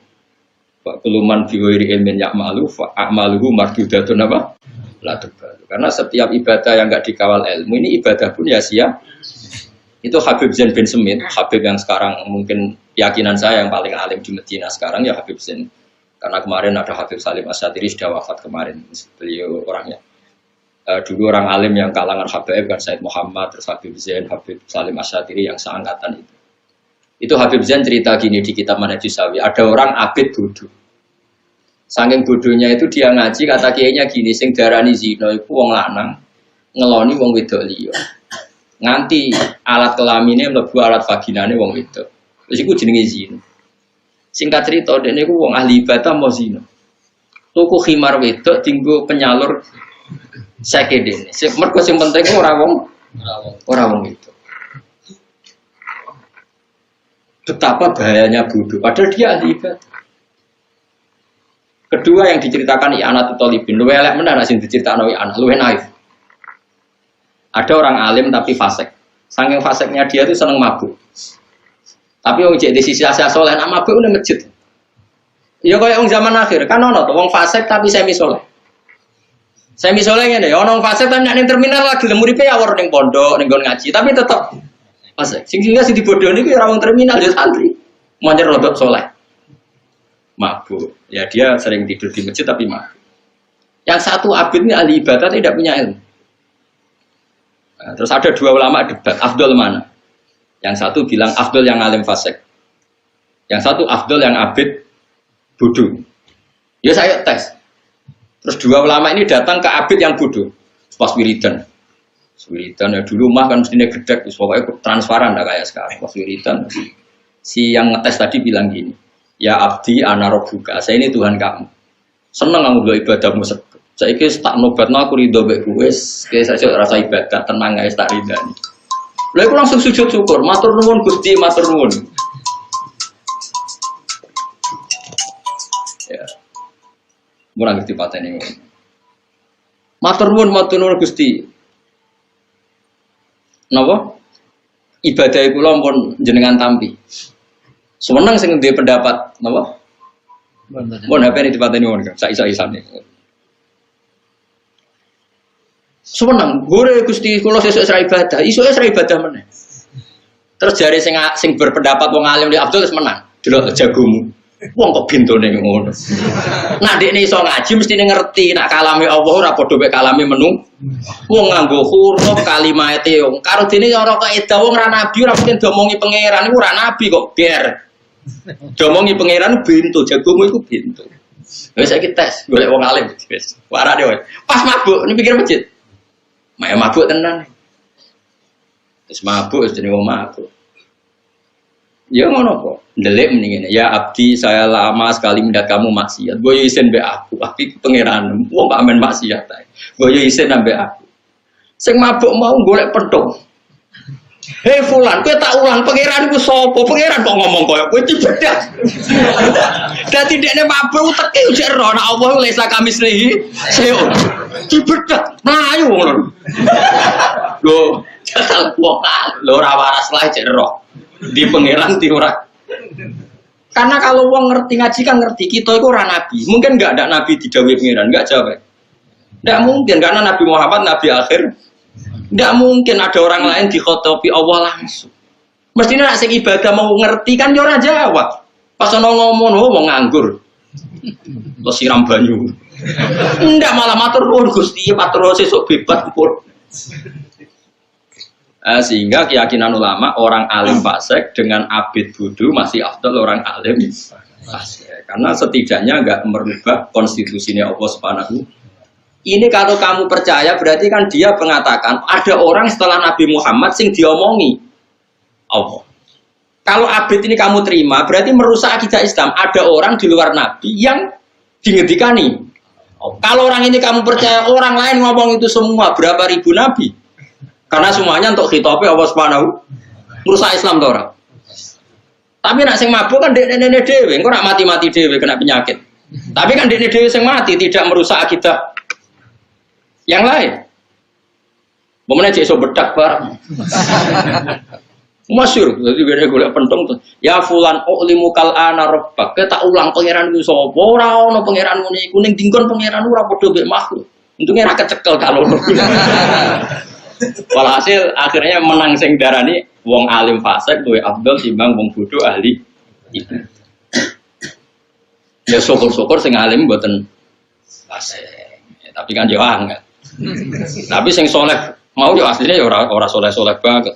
Keluman biwiri ilmin ya'malu fa'amaluhu mardudatun apa? Karena setiap ibadah yang enggak dikawal ilmu, ini ibadah pun ya sia. Itu Habib Zain bin Semit, Habib yang sekarang mungkin keyakinan saya yang paling alim di Medina sekarang ya Habib Zain. Karena kemarin ada Habib Salim Asyatiri sudah wafat kemarin, beliau orangnya. Dulu orang alim yang kalangan Habib kan Said Muhammad, terus Habib Zain, Habib Salim Asyatiri yang seangkatan itu. Itu Habib Zain cerita gini di kitab Manhajus Sawi, ada orang abid bodoh. Saking bodohnya itu dia ngaji kata kiainya gini, sing darani zina iku wong lanang ngeloni wong wedok liya. Nganti alat kelaminnya mlebu alat vaginane wong wedok. Terus iku jenenge zina. Singkat cerita dene iku wong ahli ibadah mau zina. Tuku khimar wedok dinggo penyalur sakedene. Mergo sing penting ora wong itu. Betapa bahayanya bodoh. Padahal dia ahli ibadah. Kedua yang diceritakan I'anatul Thalibin, luwih elek menan sing diceritakno I'anah, luwih naif. Ada orang alim tapi fasik. Saking fasiknya dia itu seneng mabuk. Tapi wong jek di sisi asal soleh nak mabuk udah masjid. Ya kaya wong zaman akhir, kan ono to wong fasik tapi semi soleh. Semi soleh ngene, ono wong fasik tapi nek ning terminal lagi lemuripe ya war ning pondok, ning nggon ngaji, tapi tetep fasik. Sing dibodohni ku ora wong terminal ya santri. Moncer rodok soleh. Mabuk. Ya dia sering tidur di masjid tapi mabuk. Yang satu abid ini ahli ibadah tidak punya ilmu. Nah, terus ada dua ulama debat, afdol mana? Yang satu bilang afdol yang alim fasik. Yang satu afdol yang abid bodoh. Ya saya tes. Terus dua ulama ini datang ke abid yang bodoh. Pas wiridan. Wiridan ya dulu mah kan mestinya gedek, pokoknya transparan dah kayak sekarang. Pas wiridan. Si yang ngetes tadi bilang gini, ya abdi ana rabbuka, saya ini Tuhan kamu. Seneng kamu ibadahmu sego. Saiki tak nobatno aku ridho mek kowe, saya rasa ibadah tenang ae tak ridani. Lha iku langsung sujud syukur, matur nuwun Gusti, matur nuwun. Ya. Murah ngerti patene. Matur nuwun Gusti. Napa? Ibadah kula pun jenengan tampi. Semenang sing duwe pendapat napa? Mun HP ini dipateni wong sak-isane. Semenang gore Gusti kula sesuk sira ibadah, isoke sira ibadah meneh. Terus jare sing berpendapat wong alim di Abdul wis menang. Delok jagomu. Wong kok bintone ngono. Nah dekne iso ngaji mesti ngerti nak kalame Allah ora padha mek kalame menung. Wong nganggo huruf kalimate wong karo dene ora kaidah wong ra nabi ora mungkin diomongi pangeran iku ora nabi kok ger. Diomongi pangeran bintu jagomu iku bintu. Wis saiki tes golek wong alim wis. Warane wae. Pas mabuk ning pikir masjid. Mak mabuk tenan. Terus mabuk wis jenenge wong mabuk. Ya ngono kok. Ndelik mendingin. Ya abdi saya lama sekali mendat kamu maksiat. Gue isin be aku. Tapi pangeran. Wong gak main maksiat. Gue isin be aku. Sing mabuk mau golek pedhong. Hei fulan, kowe tak ulang pangeran iku sapa? Pangeran kok ngomong koyo kowe cibedak. Dadi dekne mabuk teki ujek ro nek Allah wis kamislihi. Seo. Cibedak. Nah ayo ngono. Lho, jatah wong lho ora waras lah cek ro. Di pangeran di ora. Karena kalau wong ngerti ngaji kan ngerti kita itu orang nabi. Mungkin nggak ada nabi di dawai pangeran, nggak jawab. Nggak mungkin karena Nabi Muhammad nabi akhir. Nggak mungkin ada orang lain dikhotopi Allah langsung. Mestinya nak sing ibadah mau ngerti kan yo ora jawab. Pas ono ngomong wong nganggur. Terus siram banyu. Ndak malah matur nuwun Gusti, matur sesuk bebas pun. Sehingga keyakinan ulama orang alim fasik dengan abid bodoh masih afdal orang alim fasik. Karena setidaknya enggak merubah konstitusinya Allah Subhanahu. Ini kalau kamu percaya berarti kan dia mengatakan ada orang setelah Nabi Muhammad sing diomongi Allah. Kalau abid ini kamu terima berarti merusak akidah Islam. Ada orang di luar Nabi yang dingendikani. Kalau orang ini kamu percaya orang lain ngomong itu semua berapa ribu Nabi? Karena semuanya untuk khitobnya Allah Subhanahu merusak Islam tuh orang. Tapi nak sing mabuk kan dene dhewe, engko nak mati-mati dhewe kena penyakit. Tapi kan dene dhewe sing mati tidak merusak akidah yang lain. Pemene cek iso bedak barang. Masyhur, dadi bene golek pentong tuh. Ya fulan ulimu kal ana rabbak. Tak ulang pangeranku sapa? Ora ono pangeranmu niku ning dinggon pangeranmu ora padha mbek makhluk. Untunge ra kecekel kalau. Walhasil akhirnya menang sing darani wong alim fasik luwih afdal timbang wong bodoh ahli ibadah. Ya syukur-syukur sing alim mboten fasik. Ya, tapi kan yo angel. Tapi sing soleh mau yo aslinya ya ora soleh-soleh banget.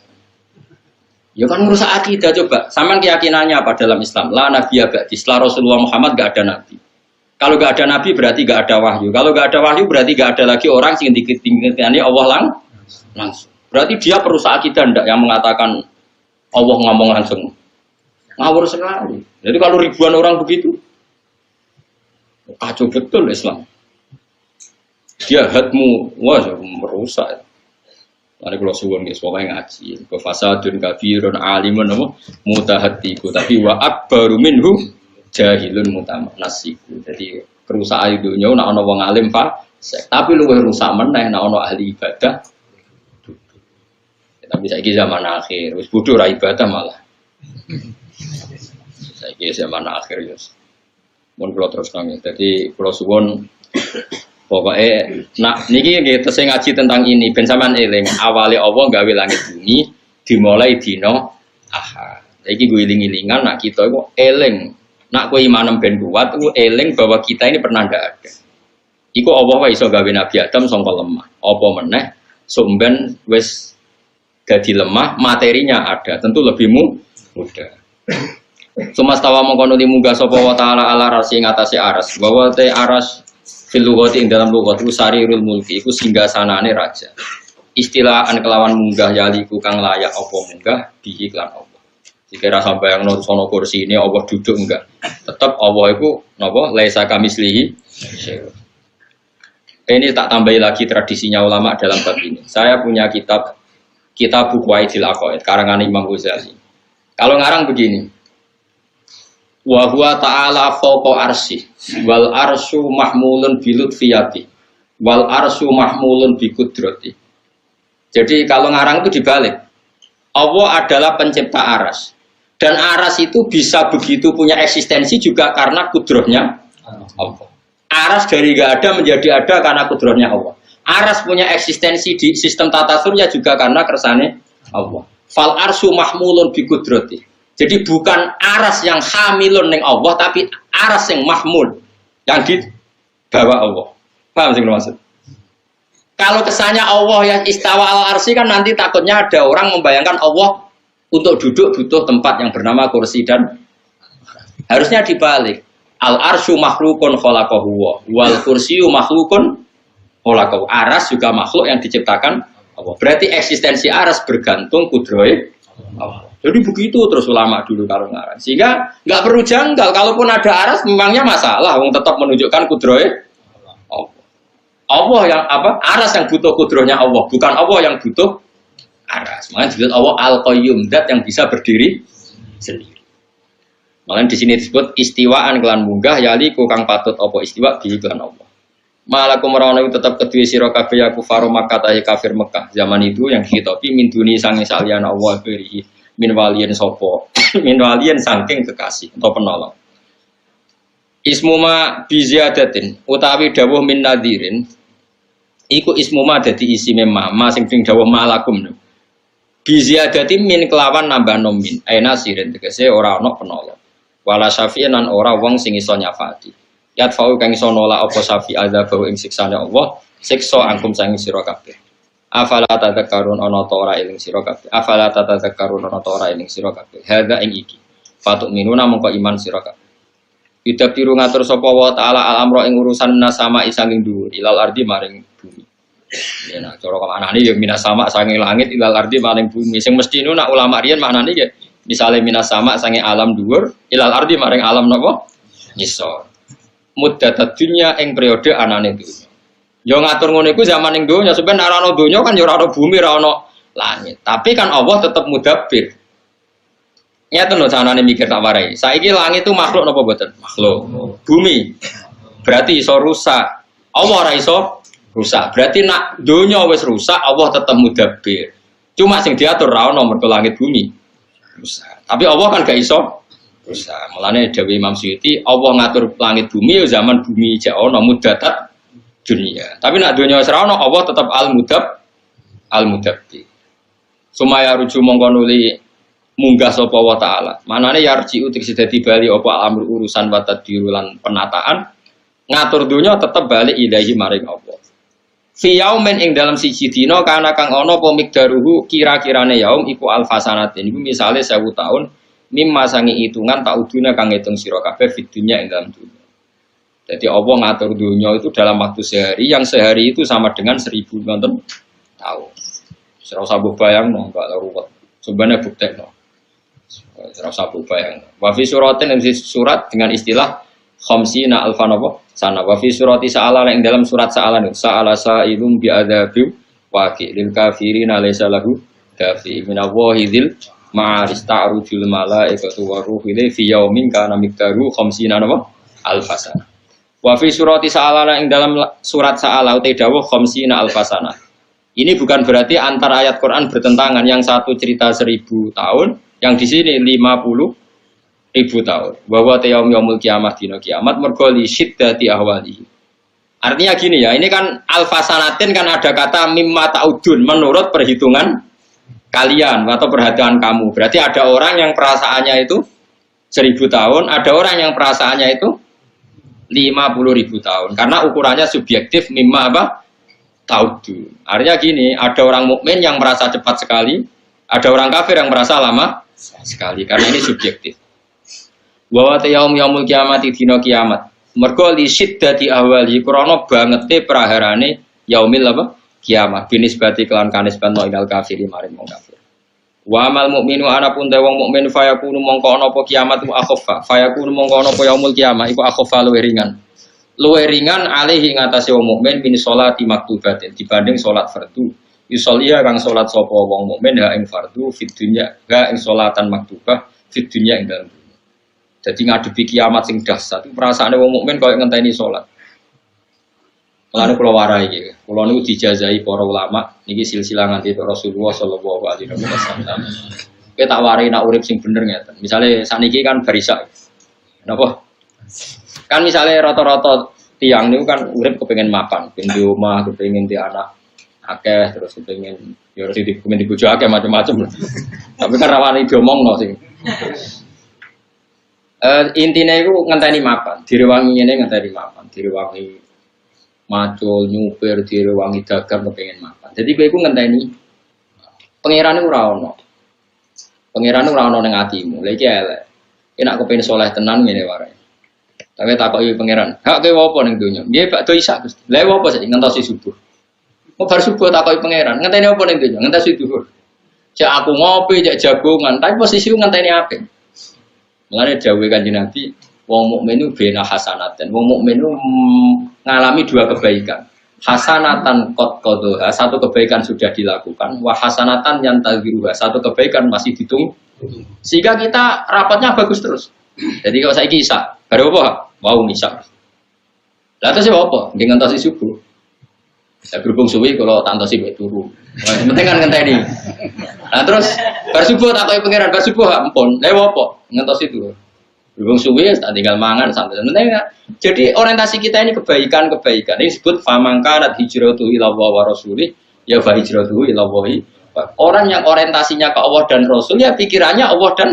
Ya kan merusak akidah coba. Sampean keyakinannya apa dalam Islam? La nabiyya ba'di. Setelah Rasulullah Muhammad gak ada nabi. Kalau gak ada nabi berarti gak ada wahyu. Kalau gak ada wahyu berarti gak ada lagi orang sing dikit-dikitani Allah langsung. Berarti dia perusahaan akidah ndak yang mengatakan Allah ngomong langsung. Ngawur sekali. Jadi kalau ribuan orang begitu kacau betul Islam. Dia hadmu wah merusak. Mari kalau suwun guys pokoke ngaji. Wa fasadun kabirun alimun mutahaddiku tapi wa akbaru minhu jahilun mutamanasiku. Jadi kerusakan dunya nek ana wong alim tapi luwih rusak meneh nek ana ahli ibadah. Tapi saiki zaman akhir, wis bodoh ra ibadah malah. Saiki zaman akhir ya. Mun kula terus nang. Dadi kula suwun pokoke nak niki nggih tesih ngaji tentang ini ben sampean eling awale Allah gawe langit bumi dimulai dina Ahad. Iki gue iling-ilingan nak kita iku eling. Nak kowe imanem ben kuat iku eling bahwa kita ini pernah ndak ada. Iku Allah wae iso gawe Nabi Adam sangka lemah. Apa meneh sumben wis jadi lemah, materinya ada, tentu lebih mudah. Sumastawa mengkono munggah sapa wa taala ala arsi ngatasi aras. Bahwa te aras fil lughati ing dalam lughat sarirul mulki iku singgasanane raja. Istilahan kelawan munggah yaliku kang layak apa munggah bihi lan Allah. Jika rasa bayangno sono kursi ini Allah duduk enggak. Tetap Allah iku napa laisa kamislihi. Ini tak tambahi lagi tradisinya ulama dalam bab ini. Saya punya kitab buku Aidil Aqaid karangan Imam Ghazali. Kalau ngarang begini. Wa huwa ta'ala fawqa arsy wal arsyu mahmulun bi lutfiyati wal arsyu mahmulun bi qudrati. Jadi kalau ngarang itu dibalik. Allah adalah pencipta aras. Dan aras itu bisa begitu punya eksistensi juga karena kudrahnya Allah. Aras dari enggak ada menjadi ada karena kudrahnya Allah. Aras punya eksistensi di sistem tata surya juga karena kersane Allah. Fal arsyu mahmulun bi qudrati. Jadi bukan aras yang hamilun ning Allah, tapi aras yang mahmul yang dibawa Allah. Paham sih maksud? Kalau kesannya Allah yang istawa al-arsy kan nanti takutnya ada orang membayangkan Allah untuk duduk butuh tempat yang bernama kursi dan harusnya dibalik. Al-arsyu makhlukun khalaqahu wal kursyu makhlukun khalaqahu. Aras juga makhluk yang diciptakan Allah. Berarti eksistensi aras bergantung kudrohe Allah. Jadi begitu terus ulama dulu kalau ngarang. Sehingga nggak perlu janggal. Kalaupun ada aras memangnya masalah. Wong tetap menunjukkan kudrohe Allah. Allah yang apa? Aras yang butuh kudrohnya Allah, bukan Allah yang butuh aras. Makanya disebut Allah Al-Qayyum, zat yang bisa berdiri sendiri. Makanya di sini disebut istiwaan kelan munggah yaliku kang patut apa istiwa bi kelan Allah. Malakum rawana tetap kedua sira kabeh ya kufaru Makkah ta kafir Mekah. Zaman itu yang dihitopi min duni sange salian Allah beri min waliyan sapa. Min waliyan saking kekasih atau penolong. Ismuma biziyadatin utawi dawuh min nadirin iku ismuma dadi isi memma sing dawuh malakum. Biziyadatin min kelawan nambah nomin aina sirin tegese ora ana penolong. Wala syafi'an lan ora wong sing iso nyafati. Yat fau kang iso nolak apa syafi azab ing siksane Allah, siksa angkum sang sira kabeh. Afala tadzakarun ana ta ora eling sira kabeh. Afala tadzakarun ana ta ora eling sira kabeh. Hadza ing iki. Fatuk minuna mongko iman sira kabeh. Kita piru ngatur sapa wa taala al-amra ing urusan nasama isanging dhuwur ilal ardi maring bumi. Ya nah cara maknane ya minas sama sanging langit ilal ardi maring bumi. Sing mesti nu nak ulama riyen maknane ya misale minas sama sanging alam dhuwur ilal ardi maring alam napa? Ngisor. Muddatud dunya ing periode anane dunya. Ya ngatur ngono iku zaman ning donya sampeyan ora ana donya kan ya ora ana bumi ora ana langit. Tapi kan Allah tetap mudabbir. Nyata loh sanane mikir tak warai. Saiki langit itu makhluk napa mboten? Makhluk. Bumi berarti iso rusak. Allah ora iso rusak. Berarti nak donya wis rusak, Allah tetap mudabbir. Cuma sing diatur ra ono mergo langit bumi rusak. Tapi Allah kan gak iso rusak. Mulane dawuh Imam Suyuti, Allah ngatur langit bumi ya zaman bumi jek ono muddatat dunia. Tapi nak donya wis ra ono, Allah tetap al-mudabbir. Sumaya ruju mongko nuli munggah sapa wa taala. Manane yarji utik dadi bali apa amr urusan wa tadbirulan penataan ngatur dunya tetep balik ilahi maring Allah. Fi yaumin ing dalam siji dina kana kang ana apa mikdaruhu kira-kirane yaum iku alfasanatin. Iku misale 1000 tahun mimma sangi hitungan tauduna kang ngitung sira kabeh fid dunya ing dalam dunya. Jadi Allah ngatur dunya itu dalam waktu sehari yang sehari itu sama dengan 1000 tahun. Ora usah bayangno enggak ruwet. Sebenarnya buktekno. Serasa bayang. Wafi suratin yang surat dengan istilah khamsina alfan apa? Sana. Wafi surati sa'ala yang dalam surat sa'ala nih. Sa'ala sa'ilum bi'adzabi waqi' lil kafirin laysa lahu dafi min awahidil ma'aris ta'rujul malaikatu wa ruhu ilaihi fi yaumin kana miqdaru khamsina apa? Alfasana. Wafi surati sa'ala yang dalam surat sa'ala utai dawuh khamsina alfasana. Ini bukan berarti antara ayat Quran bertentangan. Yang satu cerita 1000 tahun, yang di sini 50.000 tahun. Bahwa yaumul kiamah dina kiamat mergo li syiddati ahwalihi. Artinya gini ya, ini kan alfasanatin kan ada kata mimma ta'udun menurut perhitungan kalian atau perhatian kamu. Berarti ada orang yang perasaannya itu 1000 tahun, ada orang yang perasaannya itu 50.000 tahun. Karena ukurannya subjektif mimma apa? Ta'udun. Artinya gini, ada orang mukmin yang merasa cepat sekali, ada orang kafir yang merasa lama sekali, karena ini subjektif. Wa yaumul kiamat dina kiamat. Mergo li syiddati ahwali krana bangete praharane yaumil apa? Kiamat. Binisbati kelan kanisban ilal kafiri maring wong kafir. Wa amal mukminu ana pun wong mukmin fayakunu mongko ana apa kiamat mu akhaffa. Fayakunu mongko ana apa yaumul kiamat iku akhaffa luwih ringan. Luwih ringan alaihi ngatasi wong mukmin min sholati maktubatin dibanding salat fardu. Yusolia kang salat sapa wong mukmin ha ing fardu fid dunya ha ing salatan maktubah fid dunya ing dalem dunya. Dadi ngadepi kiamat sing dahsyat iku perasaane wong mukmin koyo ngenteni salat. Mulane kula warai iki. Kula niku dijazahi para ulama niki silsilah nganti Rasulullah sallallahu alaihi wasallam. Kowe tak warai nak urip sing bener ngeten. Misale saniki kan barisa. Napa? Kan misale rata-rata tiang niku kan urip kepengin mapan, pengen di omah, kepengin di anak akeh terus pengen ya harus dipikir dibojo akeh macam-macam. Tapi kan rawani diomongno sing Intinya itu ngenteni mapan, direwangi ini ngenteni mapan, direwangi macul, nyupir, direwangi dagang kepengen mapan. Jadi gue itu ngenteni pangeran itu ora ono. Pangeran itu ora ono ning atimu. Lha iki elek. Enak kepengen soleh tenan ngene wae. Tapi takoki pangeran, "Hak kowe apa ning donya?" Nggih, bakdo isak, Gusti. Lha apa sih ngentosi subuh? Mau bar subuh takoki pangeran, ngenteni apa ning donya? Ngentesi duhur. Cek aku ngopi, cek jagungan, tapi posisi ngenteni apik. Mulane dawuh Kanjeng Nabi, wong mukmin itu bena hasanatan. Wong mukmin itu ngalami dua kebaikan. Hasanatan qad qadha, satu kebaikan sudah dilakukan, wa hasanatan yang tadhiruha, satu kebaikan masih ditunggu. Sehingga kita rapatnya bagus terus. Jadi kalau saya kisah, baru apa? Mau misal. Lah terus apa? Dengan tosi subuh. Ya berhubung suwi kalau tantosi bae turu. Wah, penting kan ngenteni. Nah terus bar subuh takoki pangeran, bar subuh ampun. Lah apa? Ngentosi itu. Berhubung suwi tak tinggal mangan santai. Jadi orientasi kita ini kebaikan-kebaikan. Ini disebut famangkanat hijratuhu ila Allah wa rasulih, ya fa hijratuhu ila Allah. Orang yang orientasinya ke Allah dan Rasul ya pikirannya Allah dan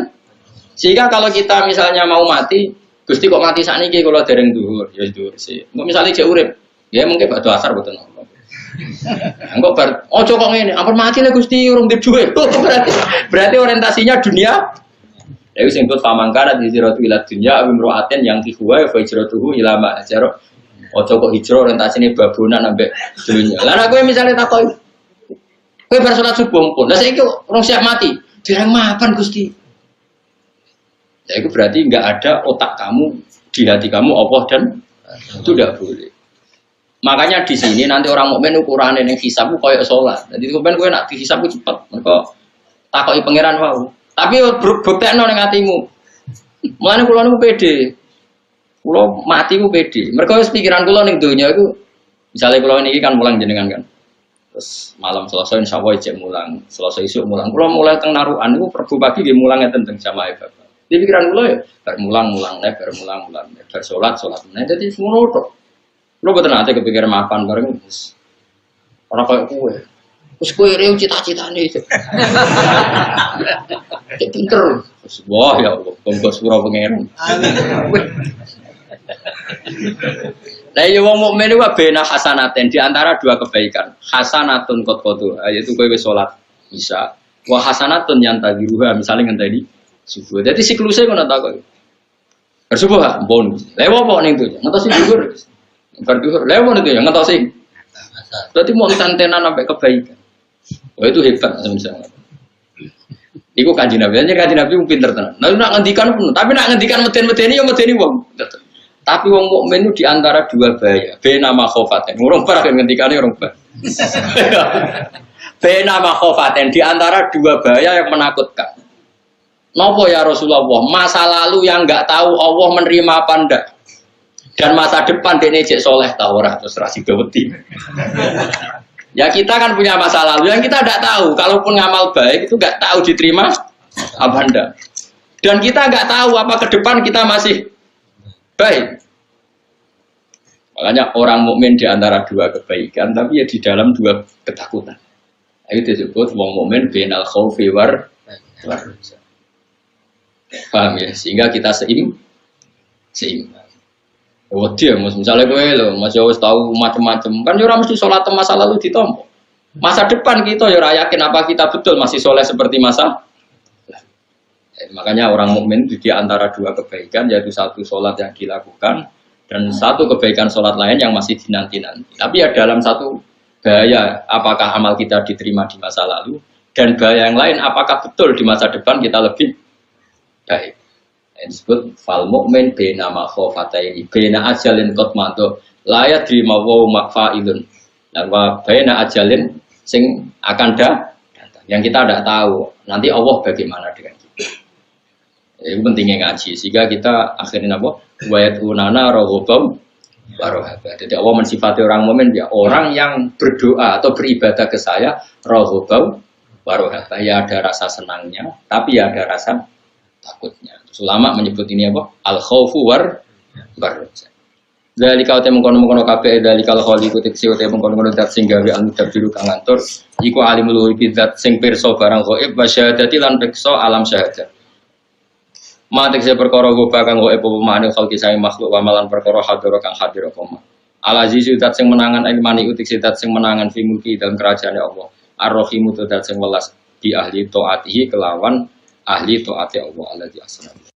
sehingga kalau kita misalnya mau mati, Gusti kok mati sakniki kalau dereng dhuwur, ya dhuwur sih. Engko misale cek urip, ya mungkin bakdo asar boten apa. Engko bar ojo kok ngene, ampun mati lah Gusti urung di dhuwit. Berarti orientasinya dunia. Ya wis disebut famangkana hijratu ila dunya wa imra'atin yang tihuwa fa hijratuhu ila ma ajara. Ojo kok hijrah orientasine babonan ambek dunya. Lah kowe misale takoki kowe bar salat subuh pun. Lah saiki urung siap mati. Dereng mapan Gusti. Ya itu berarti nggak ada otak kamu di hati kamu Allah dan itu tidak boleh. Makanya di sini nanti orang mukmin ukurannya yang hisabku kayak sholat. Jadi kemudian gue nak dihisabku cepat. Mereka takoki pangeran wow. Tapi buktekno ning atimu. Mulane kula niku pede. Kula mati ku pede. Mereka wis pikiran kula ning donya iku misale kula niki kan mulang jenengan kan. Terus malam Selasa insyaallah ijek mulang. Selasa isuk mulang. Kula mulai teng narukan niku Rebo pagi nggih mulang ngeten teng jamaah Bapak. Di pikiran gue ya, bermulang-mulang, bersolat. Nah, jadi semua itu. Lo betul nanti kepikiran makan bareng, orang kayak kue. Terus kue reu cita-cita nih. Kayak pinter. Wah ya Allah, bangga surau pangeran. Nah, ya wong mukmin itu bena hasanaten di antara dua kebaikan. Hasanatun qad qadha, yaitu kowe wis salat bisa. Wa hasanatun yang tadiruha, misalnya ngenteni subuh. Jadi siklusnya ngono ta kok. Bersubuh ampun. Lewo apa ning itu? Ngentosi dhuwur. Bar dhuwur. Lewo niku ya ngentosi. Berarti mau tantenan sampai kebaikan. Wah itu hebat misalnya. Iku Kanjeng Nabi, Kanjeng Nabi pinter tenan. Nah nak ngendikan pun, tapi nak ngendikan meden-medeni ya medeni wong. Tapi wong mukmin itu di antara dua bahaya. Bena makhofaten. Urung parah ngendikane urung parah. Bena makhofaten di antara dua bahaya yang menakutkan. Nopo ya Rasulullah, masa lalu yang nggak tahu Allah menerima apa ndak, dan masa depan dia cek soleh tahu ora terus rasi gawati. Ya kita kan punya masa lalu yang kita nggak tahu, kalaupun ngamal baik itu nggak tahu diterima apa ndak, dan kita nggak tahu apa ke depan kita masih baik. Makanya orang mukmin di antara dua kebaikan, tapi ya di dalam dua ketakutan. Itu disebut wong mukmin bainal khaufi war. Paham ya? Sehingga kita seimbang. Oh dia, misalnya gue loh, masih harus tahu macam-macam. Kan orang mesti sholat masa lalu ditompo. Masa depan kita ya yakin apa kita betul masih soleh seperti masa. Makanya orang mukmin di antara dua kebaikan, yaitu satu sholat yang dilakukan dan satu kebaikan sholat lain yang masih dinanti-nanti. Tapi ya dalam satu bahaya, apakah amal kita diterima di masa lalu, dan bahaya yang lain, apakah betul di masa depan kita lebih baik. Ini disebut fal mukmin bena makhofataini bena ajalin qad madha la yadri ma wa maqfailun dan wa bena ajalin sing akan datang yang kita tidak tahu nanti Allah bagaimana dengan kita. Itu pentingnya ngaji sehingga kita akhirnya apa wa yadunana raghubam wa rahaba. Jadi Allah mensifati orang mukmin ya orang yang berdoa atau beribadah ke saya raghubam wa rahaba, ya ada rasa senangnya tapi ya ada rasa takutnya. Ulama menyebut ini apa? Al-khaufu war raja. Dari kau temu kono kabeh dari kalau khaliqu tiksi uta mengkono dat sing gawe al-mudabbiru kang ngatur iku alimul ghaibi zat sing pirsa barang ghaib wa syahadati lan pirsa alam syahadat. Matik saya perkara goba kang goe pemane khalqi sae makhluk wa malan perkara hadira kang hadir apa ma. Al aziz zat sing menangan ing mani utik zat sing menangan fi mulki dalam kerajaane Allah. Ar-Rahim zat sing welas di ahli taatihi kelawan ahli taati Allah alladzi asra.